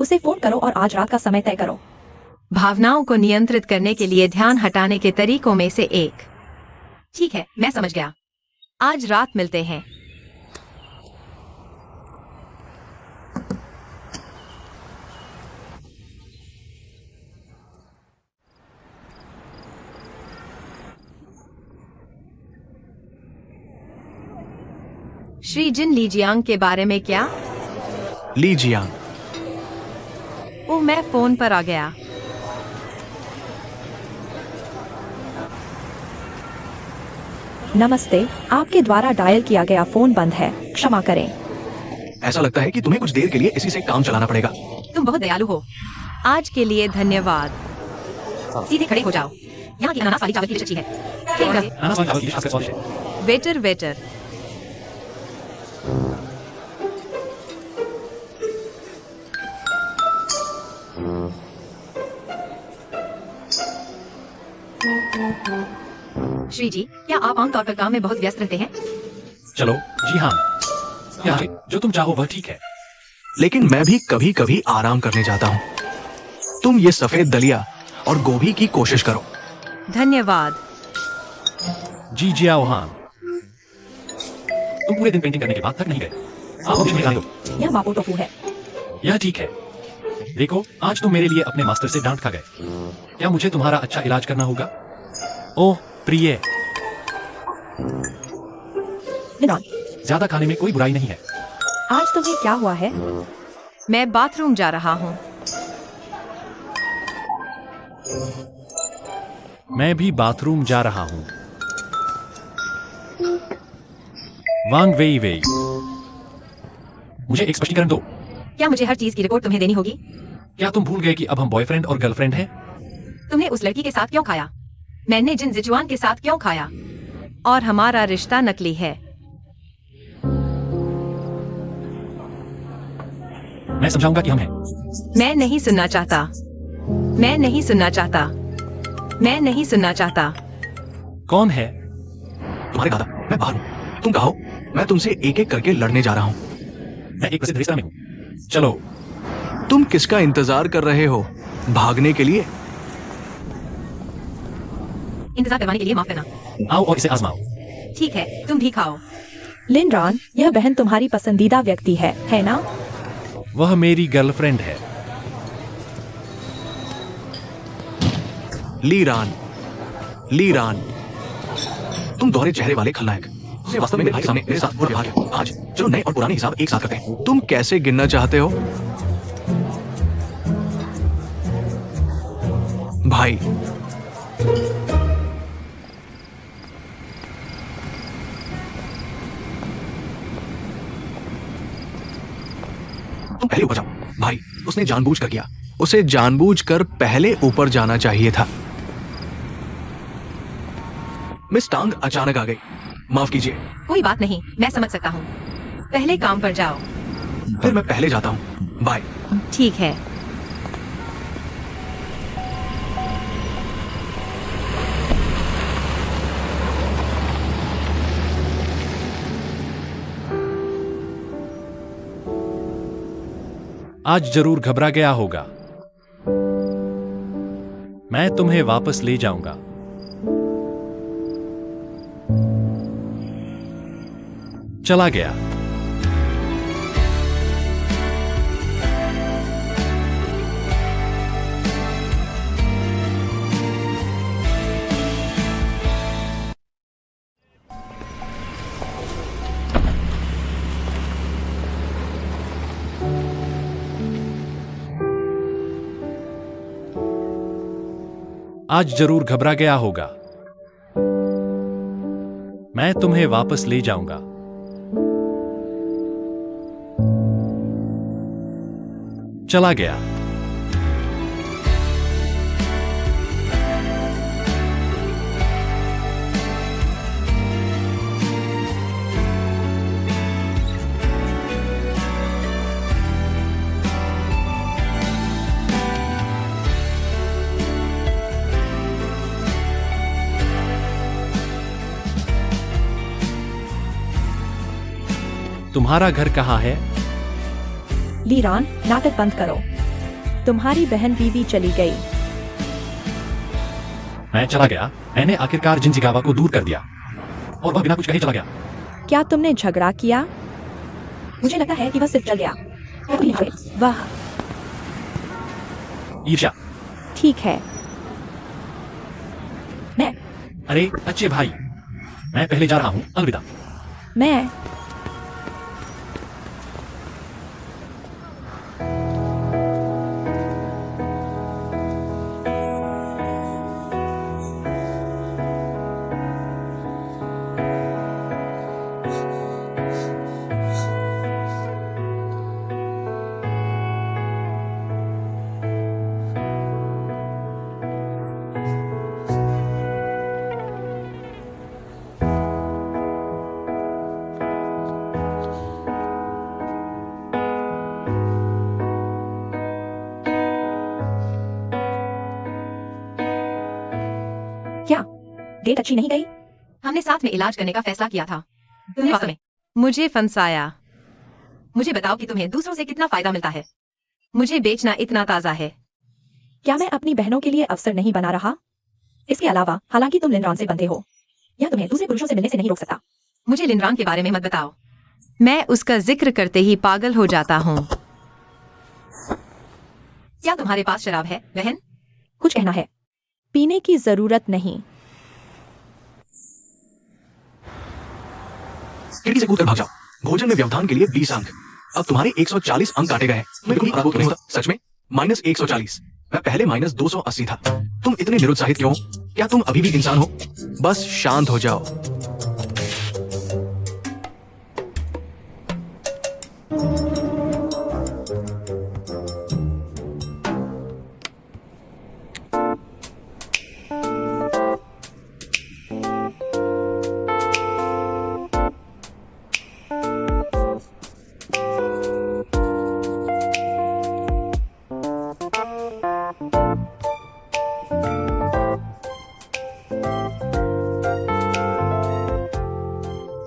उसे फोन करो और आज रात का समय तय करो। भावनाओं को नियंत्रित करने के लिए ध्यान हटाने के तरीकों में से एक। ठीक है, मैं समझ गया। आज रात मिलते हैं। श्री जिन लीजियांग के बारे में क्या? ली जियांग, ओह, मैं फोन पर आ गया। नमस्ते, आपके द्वारा डायल किया गया फोन बंद है, क्षमा करें। ऐसा लगता है कि तुम्हें कुछ देर के लिए इसी से काम चलाना पड़ेगा। तुम बहुत दयालु हो। आज के लिए धन्यवाद। सीधे खड़े हो जाओ। यहाँ की अनानास वाली चावल की डिश अच्छी है। अनानास वाली चावल की डिश खासकर स्वादिष्ट है। वेटर। श्री जी, क्या आप आमतौर पर काम में बहुत व्यस्त रहते हैं? चलो, जी हाँ। क्या है? जो तुम चाहो वह ठीक है। लेकिन मैं भी कभी कभी आराम करने जाता हूँ। तुम ये सफेद दलिया और गोभी की कोशिश करो। धन्यवाद। जी जियाओ हान। तुम पूरे दिन पेंटिंग करने के बाद थक नहीं गए? आप मुझे मिला दो। यह मापो टोफू है। यह ठीक है। देखो, आज तुम मेरे लिए अपने मास्टर से डांट खा गए। क्या मुझे तुम्हारा अच्छा इलाज करना होगा? ओह प्रिय, निदान, ज्यादा खाने में कोई बुराई नहीं है। आज तुम्हें क्या हुआ है? मैं बाथरूम जा रहा हूँ। मैं भी बाथरूम जा रहा हूँ। वांग वेई वेई, मुझे एक स्पष्टीकरण दो। क्या मुझे हर चीज की रिपोर्ट तुम्हें देनी होगी? क्या तुम भूल गए कि अब हम बॉयफ्रेंड और गर्लफ्रेंड हैं? तुमने उस लड़की के साथ क्यों खाया? मैंने जिन जिजुआन के साथ क्यों खाया? और हमारा रिश्ता नकली है। मैं समझाऊंगा कि हम हैं। मैं नहीं सुनना चाहता। मैं नहीं सुनना चाहता। मैं नहीं सुनना चाहता। कौन है? तुम्हारे दादा, मैं बाहर हूँ। तुम कहो, मैं तुमसे एक एक करके लड़ने जा रहा हूं। मैं एक प्रसिद्ध रेस्तरां में हूँ। चलो। तुम किसका इंतजार कर रहे हो? भागने के लिए? इंतजार करवाने के लिए माफ करना। आओ और इसे आजमाओ। ठीक है, तुम भी खाओ। लिनरॉन, यह बहन तुम्हारी पसंदीदा व्यक्ति है ना? वह मेरी गर्लफ्रेंड है। लीरान, तुम दोहरे चेहरे वाले खलनायक। तुमने वास्तव में मेरे भाई के सामने मेरे साथ बुरा व्यवहार किया। आज चलो नए और पुराने हिसाब एक साथ करते हैं। तुम कैसे गिनना चाहते हो? भाई, तुम पहले ऊपर जाओ। भाई, उसने जानबूझकर किया। उसे जानबूझकर पहले ऊपर जाना चाहिए था। मिस टांग अचानक आ गई। माफ कीजिए। कोई बात नहीं, मैं समझ सकता हूँ। पहले काम पर जाओ। फिर मैं पहले जाता हूँ। बाय। ठीक है। आज जरूर घबरा गया होगा। मैं तुम्हें वापस ले जाऊंगा। चला गया। आज जरूर घबरा गया होगा। मैं तुम्हें वापस ले जाऊंगा। चला गया। तुम्हारा घर कहाँ है? लीरॉन, नाटक बंद करो। तुम्हारी बहन बीवी चली गई। मैं चला गया। मैंने आखिरकार जिंजिगावा को दूर कर दिया और वह बिना कुछ कहे चला गया। क्या तुमने झगड़ा किया? मुझे लगता है कि वह सिर्फ चल गया। वाह, ईर्ष्या। ठीक है। अरे अच्छे भाई, मैं पहले जा रहा हूँ। अलविदा। मैं क्या डेट अच्छी नहीं गई? हमने साथ में इलाज करने का फैसला किया था। तुमने वास्तव में मुझे फंसाया। मुझे बताओ कि तुम्हें दूसरों से कितना फायदा मिलता है। मुझे बेचना इतना ताजा है। क्या मैं अपनी बहनों के लिए अवसर नहीं बना रहा? इसके अलावा, हालांकि तुम लिनरॉन से बंधे हो, यह तुम्हें दूसरे पुरुषों से मिलने से नहीं रोक सकता। मुझे लिनरॉन के बारे में मत बताओ। मैं उसका जिक्र करते ही पागल हो जाता हूँ। क्या तुम्हारे पास शराब है, बहन? कुछ कहना है? पीने की जरूरत नहीं। खिड़की से कूदकर भाग जाओ। भोजन में व्यवधान के लिए 20 अंक। अब तुम्हारे 140 अंक काटे गए हैं। बिल्कुल पराभूत नहीं होता। सच में -140। मैं पहले -280 था। तुम इतने निरुत्साहित क्यों? क्या तुम अभी भी इंसान हो? बस शांत हो जाओ।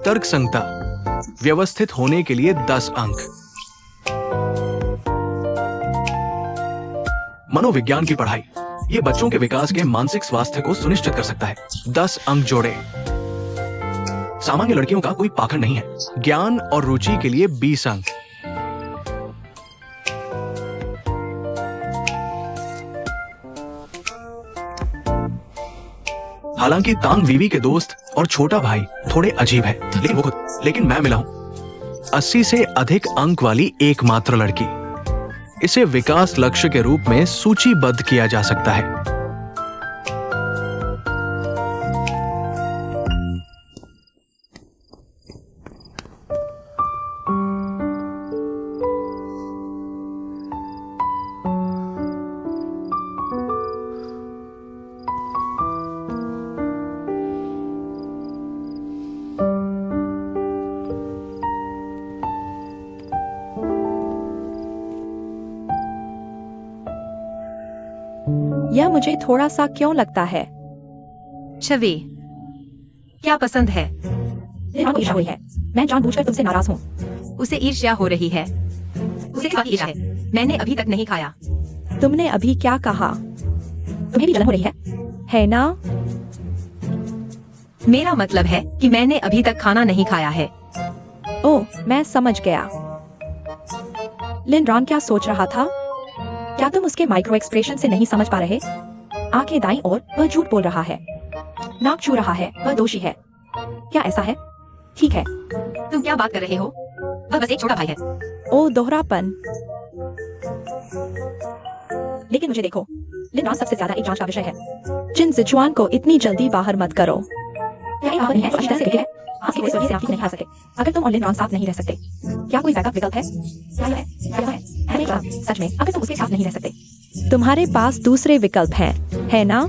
तर्क संगता, व्यवस्थित होने के लिए 10 अंक। मनोविज्ञान की पढ़ाई, ये बच्चों के विकास के मानसिक स्वास्थ्य को सुनिश्चित कर सकता है। 10 अंक जोड़े। सामान्य लड़कियों का कोई पाखंड नहीं है। ज्ञान और रुचि के लिए 20 अंक। हालांकि तांग वीवी के दोस्त और छोटा भाई थोड़े अजीब है, लेकिन मैं मिला हूं 80 से अधिक अंक वाली एकमात्र लड़की। इसे विकास लक्ष्य के रूप में सूचीबद्ध किया जा सकता है। यह मुझे थोड़ा सा क्यों लगता है? छवि, क्या पसंद है? ईर्ष्या हो रही है। मैं जानबूझकर तुमसे नाराज हूँ। उसे ईर्ष्या हो रही है। उसे क्या ईर्ष्या है? मैंने अभी तक नहीं खाया। तुमने अभी क्या कहा? तुम्हें भी जलन हो रही है ना? मेरा मतलब है कि मैंने अभी तक खाना नहीं खाया है। ओह, मैं समझ गया। लिनरॉन क्या सोच रहा था? क्या तुम उसके माइक्रो एक्सप्रेशन से नहीं समझ पा रहे? आंखें दाईं ओर, वह झूठ बोल रहा है। नाक छू रहा है, वह दोषी है। क्या ऐसा है? ठीक है। तुम क्या बात कर रहे हो? वह बस एक छोटा भाई है। ओ दोहरापन। लेकिन मुझे देखो, लिनरॉन सबसे ज्यादा एक जांच का विषय है। जिन सिचुआन को इतनी जल्दी बाहर मत करो। क्या एक आवाज है? अच्छी तरह से देखिए। आपकी कोई सब्जी से आपकी नहीं खा सकते। अगर तुम और लिनरॉन साथ नहीं रह सकते, क्या कोई बैकअप विकल्प है? क्या यह है? क्या यह है? है क्या? सच में, अगर तुम उसके साथ नहीं रह सकते, तुम्हारे पास दूसरे विकल्प हैं, है ना?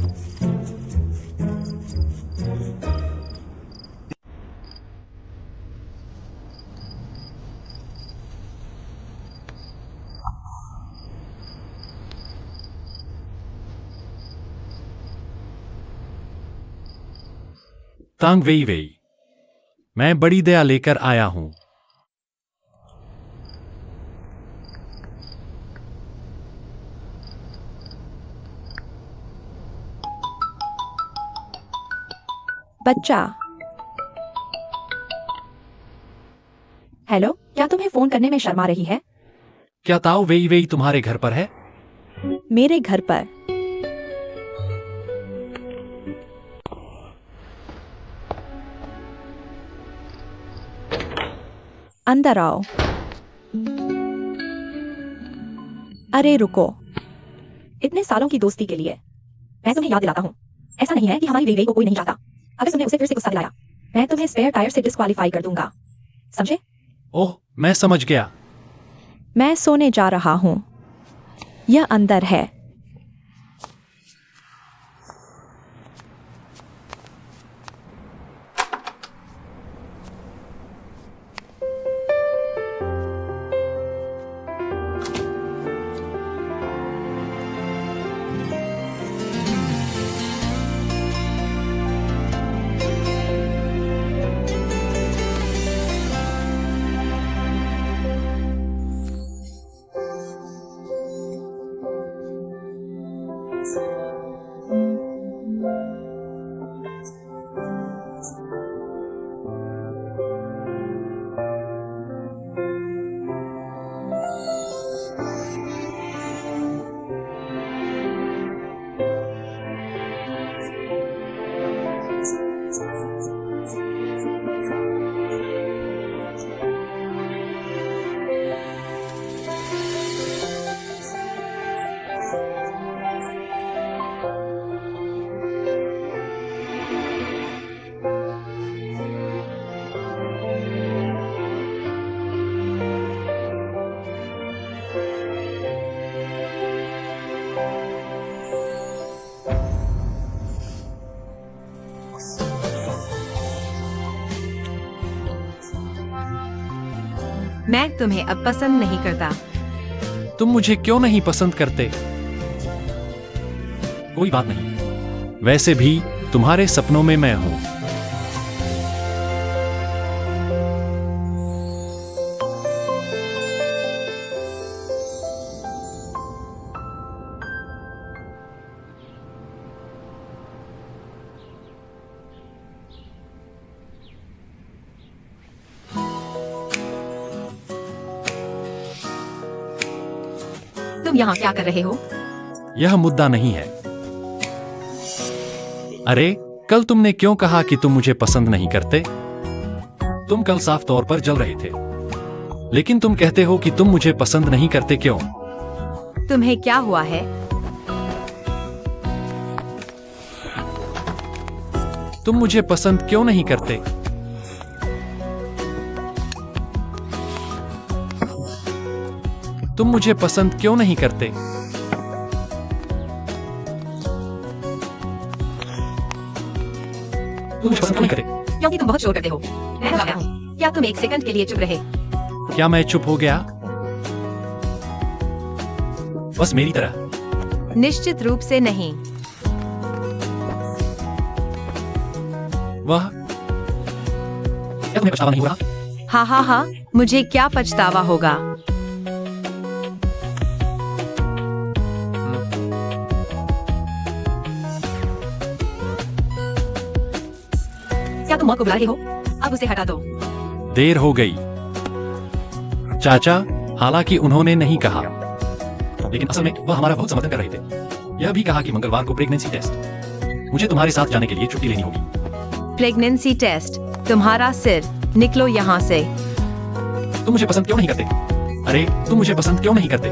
तांग वेई वेई, मैं बड़ी दया लेकर आया हूं। बच्चा। हेलो, क्या तुम्हें फोन करने में शर्म आ रही है? क्या ताओ वेई वेई तुम्हारे घर पर है? मेरे घर पर। अंदर आओ। अरे रुको। इतने सालों की दोस्ती के लिए मैं तुम्हें याद दिलाता हूँ, ऐसा नहीं है कि हमारी वेई को कोई नहीं चाहता। अगर तुमने उसे फिर से गुस्सा दिलाया, मैं तुम्हें स्पेयर टायर से डिस्क्वालीफाई कर दूंगा। समझे? ओह, मैं समझ गया। मैं सोने जा रहा हूँ। यह अंदर है। मैं तुम्हें अब पसंद नहीं करता। तुम मुझे क्यों नहीं पसंद करते? कोई बात नहीं, वैसे भी तुम्हारे सपनों में मैं हूं। तुम यहाँ क्या कर रहे हो? यह मुद्दा नहीं है। अरे, कल तुमने क्यों कहा कि तुम मुझे पसंद नहीं करते? तुम कल साफ तौर पर जल रहे थे। लेकिन तुम कहते हो कि तुम मुझे पसंद नहीं करते, क्यों? तुम्हें क्या हुआ है? तुम मुझे पसंद क्यों नहीं करते? तुम मुझे पसंद क्यों नहीं करते? तुम मुझे पसंद क्यों नहीं करते? क्योंकि तुम बहुत शोर करते हो। मैं आ गया हूँ। क्या तुम एक सेकंड के लिए चुप रहे? क्या मैं चुप हो गया? बस मेरी तरह। निश्चित रूप से नहीं। वह क्या तुम्हें पछतावा नहीं हुआ? हाँ हाँ हाँ, मुझे क्या पछतावा होगा? क्या तुम मौत को बुला रहे हो? अब उसे हटा दो। देर हो गई। चाचा, हालांकि उन्होंने नहीं कहा, लेकिन असल में वह हमारा बहुत समर्थन कर रहे थे। यह भी कहा कि मंगलवार को प्रेगनेंसी टेस्ट। मुझे तुम्हारे साथ जाने के लिए छुट्टी लेनी होगी। Pregnancy test? तुम्हारा सिर, निकलो यहाँ से। तुम मुझे पसंद क्यों नहीं करते? अरे, तुम मुझे पसंद क्यों नहीं करते?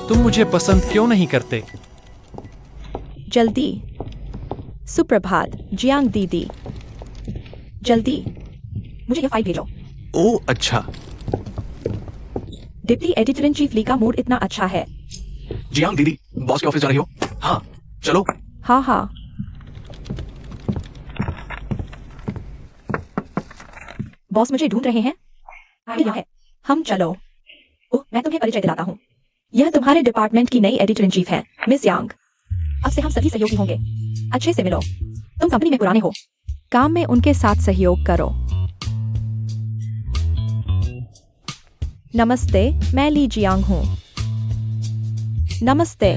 तुम मुझे पसंद क्यों नहीं करते? जल्दी। सुप्रभात जियांग दीदी। जल्दी मुझे यह फाइल भेजो। ओ अच्छा। डिप्टी एडिटर इन चीफ ली का मूड इतना अच्छा है। जियांग दीदी, बॉस के ऑफिस जा रही हो? हाँ, चलो। हाँ हाँ। बॉस मुझे ढूंढ रहे हैं। यहाँ है। हम चलो। ओह, मैं तुम्हें परिचय दिलाता हूँ। यह तुम्हारे डिपार्टमेंट की नई एडिटर इन चीफ है, मिस यांग। अब से हम सभी सहयोगी होंगे। अच्छे से मिलो। तुम कंपनी में पुराने हो। काम में उनके साथ सहयोग करो। नमस्ते, मैं ली जियांग हूँ। नमस्ते।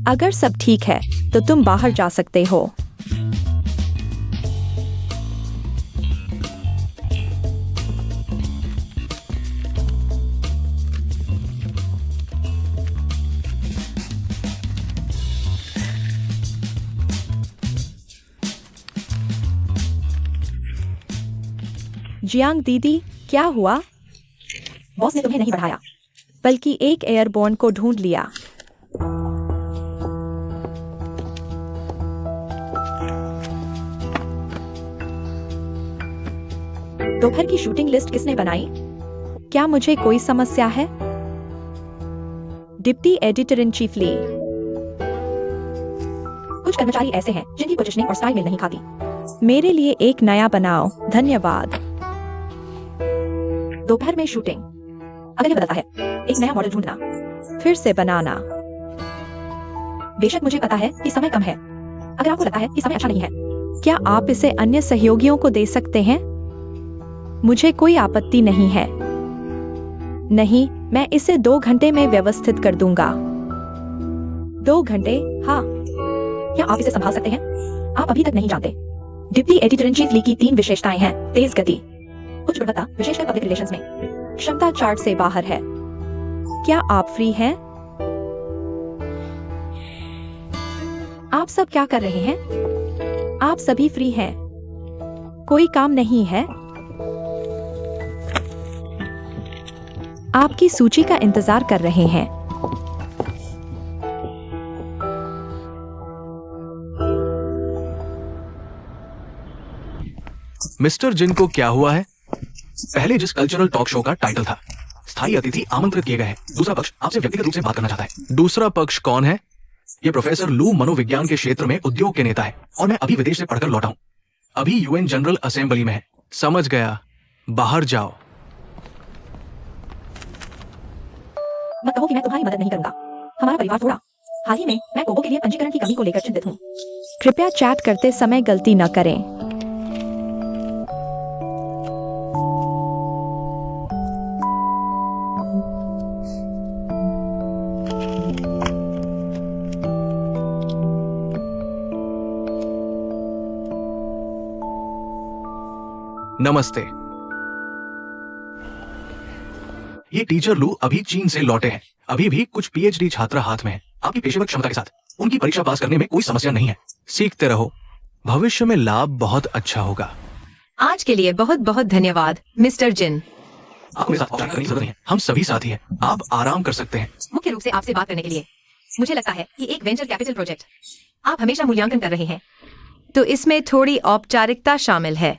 अगर सब ठीक है तो तुम बाहर जा सकते हो। जियांग दीदी, क्या हुआ? बॉस ने तुम्हें नहीं बढ़ाया, बल्कि एक एयरबोर्न को ढूंढ लिया। दोपहर की शूटिंग लिस्ट किसने बनाई? क्या मुझे कोई समस्या है? डिप्टी एडिटर इन चीफ ली। कुछ कर्मचारी ऐसे हैं जिनकी पोजीशनिंग और स्टाइल में नहीं खाती। मेरे लिए एक नया बनाओ, धन्यवाद। दोपहर में शूटिंग। अगर यह बदलता है, एक नया मॉडल ढूंढना, फिर से बनाना। बेशक मुझे पता है कि समय कम है। अगर आपको लगता है कि समय अच्छा नहीं है, क्या आप इसे अन्य सहयोगियों को दे सकते हैं? मुझे कोई आपत्ति नहीं है। नहीं, मैं इसे 2 घंटे में व्यवस्थित कर दूंगा। 2 घंटे? हाँ। क्या आप इसे संभाल सकते हैं? आप अभी तक नहीं जानते। डिप्टी एडिटर इन चीफ ली की 3 विशेषताएं हैं। तेज गति, उच्च गुणवत्ता, विशेषकर पब्लिक रिलेशंस में। क्षमता चार्ट से बाहर है। क्या आप फ्री हैं? आप सब क्या कर रहे हैं? आप सभी फ्री हैं? कोई काम नहीं है? आपकी सूची का इंतजार कर रहे हैं। मिस्टर जिन को क्या हुआ है? पहले जिस कल्चरल टॉक शो का टाइटल था, स्थायी अतिथि आमंत्रित किए गए हैं। दूसरा पक्ष आपसे व्यक्तिगत रूप से बात करना चाहता है। दूसरा पक्ष कौन है? ये प्रोफेसर लू मनोविज्ञान के क्षेत्र में उद्योग के नेता है और मैं अभी विदेश से पढ़कर लौटा हूं। अभी यूएन जनरल असेंबली में है। समझ गया, बाहर जाओ। मत कहो कि मैं तुम्हारी मदद नहीं करूंगा। हमारा परिवार थोड़ा। हाल ही में मैं कोबो के लिए पंजीकरण की कमी को लेकर चिंतित हूँ। कृपया चैट करते समय गलती न करें। नमस्ते। ये टीचर लू अभी चीन से लौटे हैं। अभी भी कुछ पीएचडी छात्र हाथ में हैं। आपकी पेशेवर क्षमता के साथ उनकी परीक्षा पास करने में कोई समस्या नहीं है। सीखते रहो, भविष्य में लाभ बहुत अच्छा होगा। आज के लिए बहुत बहुत धन्यवाद मिस्टर जिन। आपको मेरे साथ औपचारिक करने की जरूरत नहीं है, हम सभी साथी हैं। आप आराम कर सकते हैं। मुख्य रूप से आपसे बात करने के लिए मुझे लगता है कि एक वेंचर कैपिटल प्रोजेक्ट आप हमेशा मूल्यांकन कर रहे हैं। तो इसमें थोड़ी औपचारिकता शामिल है।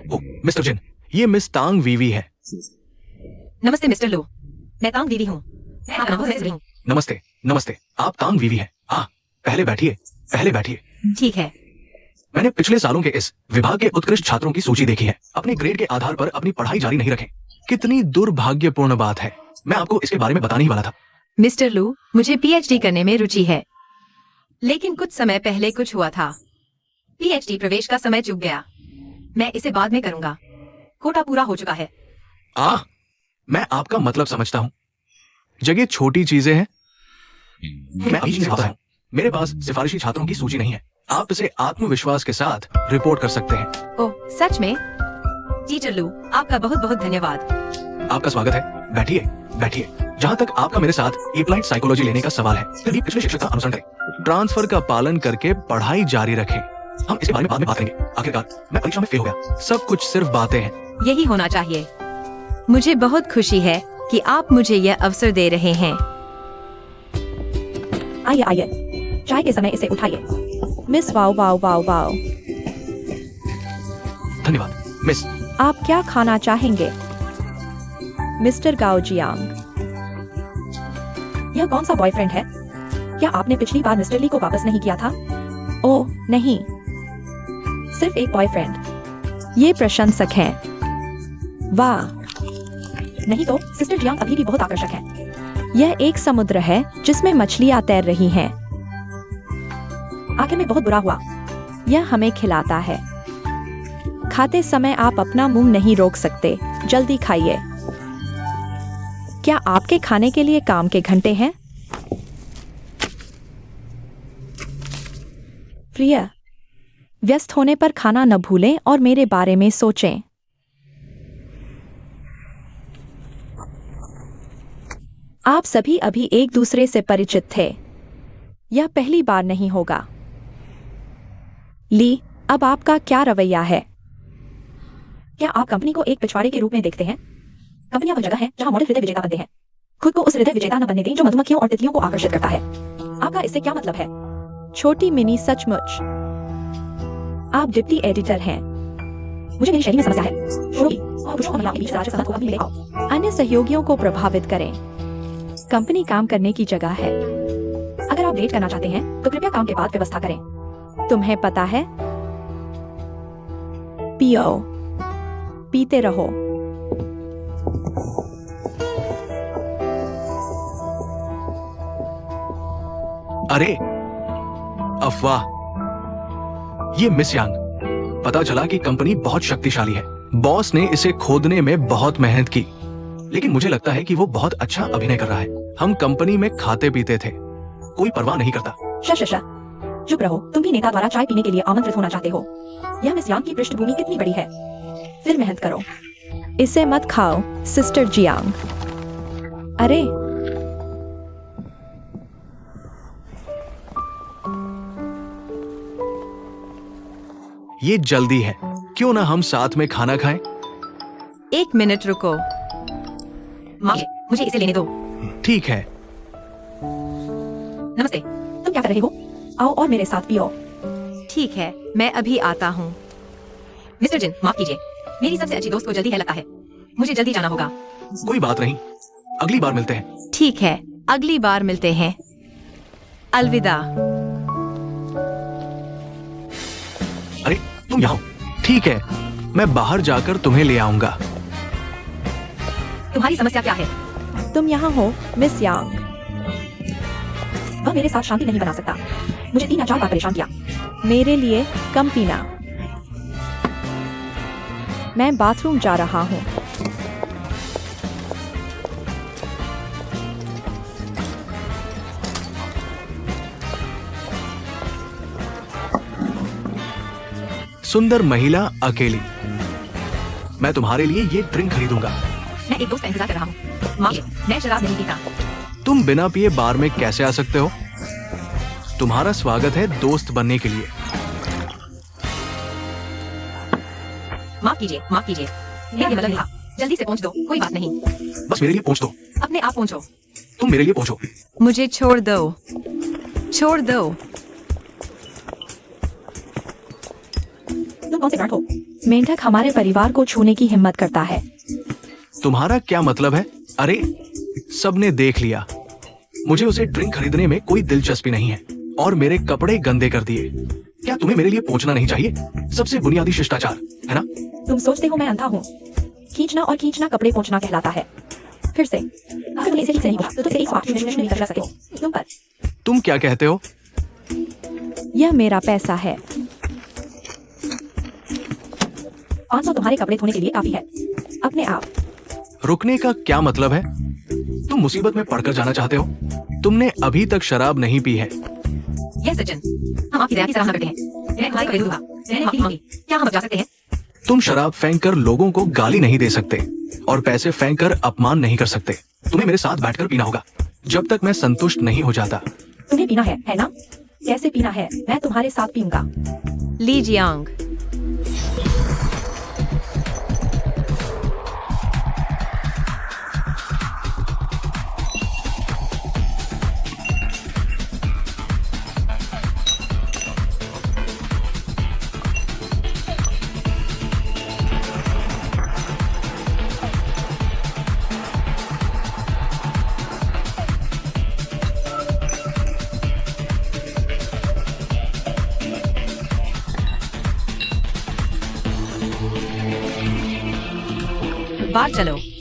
ओ, मिस्टर जिन, ये मिस तांग वीवी है। नमस्ते मिस्टर लो, मैं तांग दीदी हूँ। मैं आपका नाम हूँ। नमस्ते, नमस्ते। आप तांग वीवी हैं। पहले बैठिए, पहले बैठिए। ठीक है। मैंने पिछले सालों के इस विभाग के उत्कृष्ट छात्रों की सूची देखी है। अपने ग्रेड के आधार पर अपनी पढ़ाई जारी नहीं रखें। कितनी दुर्भाग्यपूर्ण बात है। मैं आपको इसके बारे में बताने ही वाला था। मिस्टर लू, मुझे पीएचडी करने में रुचि है, लेकिन कुछ समय पहले कुछ हुआ था। पीएचडी प्रवेश का समय चूक गया। मैं इसे बाद में करूंगा। कोटा पूरा हो चुका है। मैं आपका मतलब समझता हूँ। जगह छोटी चीजें हैं। मैं अभी से आता हूँ। मेरे पास सिफारिशी छात्रों की सूची नहीं है। आप इसे आत्मविश्वास के साथ रिपोर्ट कर सकते हैं। ओह, सच में? टीचर लू, आपका बहुत बहुत धन्यवाद। आपका स्वागत है। बैठिए, बैठिए। जहाँ तक आपका मेरे साथ एप्लाइड साइकोलॉजी लेने का सवाल है, फिर भी पिछले शिक्षक का अनुसरण करें। ट्रांसफर का पालन करके पढ़ाई जारी रखें। हम इसके बारे में बाद में बात करेंगे। आखिरकार मैं परीक्षा में फेल हो गया। सब कुछ सिर्फ बातें हैं। यही होना चाहिए। मुझे बहुत खुशी है कि आप मुझे यह अवसर दे रहे हैं। आइए आइए, चाय के समय इसे उठाइए। Miss wow wow wow wow. धन्यवाद मिस। आप क्या खाना चाहेंगे? मिस्टर गाओ जियांग। यह कौन सा बॉयफ्रेंड है? क्या आपने पिछली बार मिस्टर ली को वापस नहीं किया था? ओह नहीं, सिर्फ एक बॉयफ्रेंड। ये प्रशंसक हैं। वाह, नहीं तो सिस्टर जियांग अभी भी बहुत आकर्षक है। यह एक समुद्र है जिसमें मछलियां तैर रही हैं। आखिर में बहुत बुरा हुआ। यह हमें खिलाता है। खाते समय आप अपना मुंह नहीं रोक सकते। जल्दी खाइए। क्या आपके खाने के लिए काम के घंटे हैं? प्रिय, व्यस्त होने पर खाना न भूलें और मेरे बारे में सोचें। आप सभी अभी एक दूसरे से परिचित थे। यह पहली बार नहीं होगा। ली, अब आपका क्या रवैया है? क्या आप कंपनी को एक पिछवाड़े के रूप में देखते हैं? कंपनियां वह जगह है जहां मॉडल हृदय विजेता बनते हैं। खुद को उस हृदय विजेता न बनने दें जो मधुमक्खियों और तितलियों को आकर्षित करता है। आपका इससे क्या मतलब है? छोटी मिनी, सचमुच आप डिप्टी एडिटर हैं। मुझे मेरी शैली में समस्या है। पुरुषों और महिलाओं के बीच राजक संबंध को कभी मिलेगा। अन्य सहयोगियों को प्रभावित करें। कंपनी काम करने की जगह है। अगर आप डेट करना चाहते हैं तो कृपया काम के बाद व्यवस्था करें। तुम्हें पता है, पियो, पीते रहो। अरे अफवाह, ये मिस यांग। पता चला कि कंपनी बहुत शक्तिशाली है। बॉस ने इसे खोदने में बहुत मेहनत की, लेकिन मुझे लगता है कि वो बहुत अच्छा अभिनय कर रहा है। हम कंपनी में खाते पीते थे, कोई परवाह नहीं करता। शश, चुप रहो। तुम भी नेता द्वारा चाय पीने के लिए आमंत्रित होना चाहते हो। यह मिस यांग की पृष्ठभूमि कितनी बड़ी है। फिर मेहनत करो। इसे मत खाओ सिस्टर जियांग। अरे ये जल्दी है, क्यों ना हम साथ में खाना खाएं? 1 मिनट रुको। माँ, मुझे इसे लेने दो। ठीक है। नमस्ते, तुम क्या कर रहे हो? आओ और मेरे साथ पियो। ठीक है, मैं अभी आता हूँ। मिस्टर जिन, माफ कीजिए। मेरी सबसे अच्छी दोस्त को जल्दी है लगता है। मुझे जल्दी जाना होगा। कोई बात नहीं, अगली बार मिलते हैं। ठीक है, अगली बार मिलते हैं। अलविदा। अरे तुम यहाँ हो। ठीक है, मैं बाहर जाकर तुम्हें ले आऊंगा। तुम्हारी समस्या क्या है? तुम यहाँ हो मिस यांग। वह मेरे साथ शांति नहीं बना सकता। मुझे 3 या 4 बार परेशान किया। मेरे लिए कम पीना। मैं बाथरूम जा रहा हूँ। सुंदर महिला अकेली। मैं तुम्हारे लिए ये ड्रिंक खरीदूंगा। मैं एक दोस्त का इंतजार कर रहा हूँ। माँ, मैं शराब नहीं पीता। तुम बिना पिए बार में कैसे आ सकते हो? तुम्हारा स्वागत है दोस्त बनने के लिए। माफ कीजिए, माफ कीजिए। ये गलत था। जल्दी से पहुंच दो, कोई बात नहीं। बस मेरे लिए पहुंच दो। अपने आप पहुंचो। तुम मेरे लिए पहुंचो। मुझे छोड़ दो, छोड़ दो। तुम कौन से ब्रांड हो? मेंढक हमारे परिवार को छूने की हिम्मत करता है। तुम्हारा क्या मतलब है? अरे सबने देख लिया। मुझे उसे ड्रिंक खरीदने में कोई दिलचस्पी नहीं है और मेरे कपड़े गंदे कर दिए। क्या तुम्हें मेरे लिए पहुंचना नहीं चाहिए? सबसे बुनियादी शिष्टाचार है ना? तुम सोचते हो मैं अंधा हूँ? खींचना और खींचना कपड़े पोंछना कहलाता है। फिर से अगर तुम इसे ठीक से नहीं बोला तो इसे एक बार नहीं कर सकते हो। तुम पर तुम क्या कहते हो? यह मेरा पैसा है। 500 तुम्हारे कपड़े धोने के लिए काफी है। अपने आप। रुकने का क्या मतलब है? तुम मुसीबत में पड़कर जाना चाहते हो? तुमने अभी तक शराब नहीं पी है। यस सचिन, हम आपकी दया की सराहना करते हैं। मैंने तुम्हारी कभी दूंगा। मैंने माफी मांगी। क्या हम अब जा सकते हैं? तुम शराब फेंक कर लोगों को गाली नहीं दे सकते और पैसे फेंक कर अपमान नहीं कर सकते। तुम्हें मेरे साथ बैठकर पीना होगा जब तक मैं संतुष्ट नहीं हो जाता। तुम्हें पीना है ना? कैसे पीना है? मैं तुम्हारे साथ पीऊंगा। ली जियांग, बाहर चलो।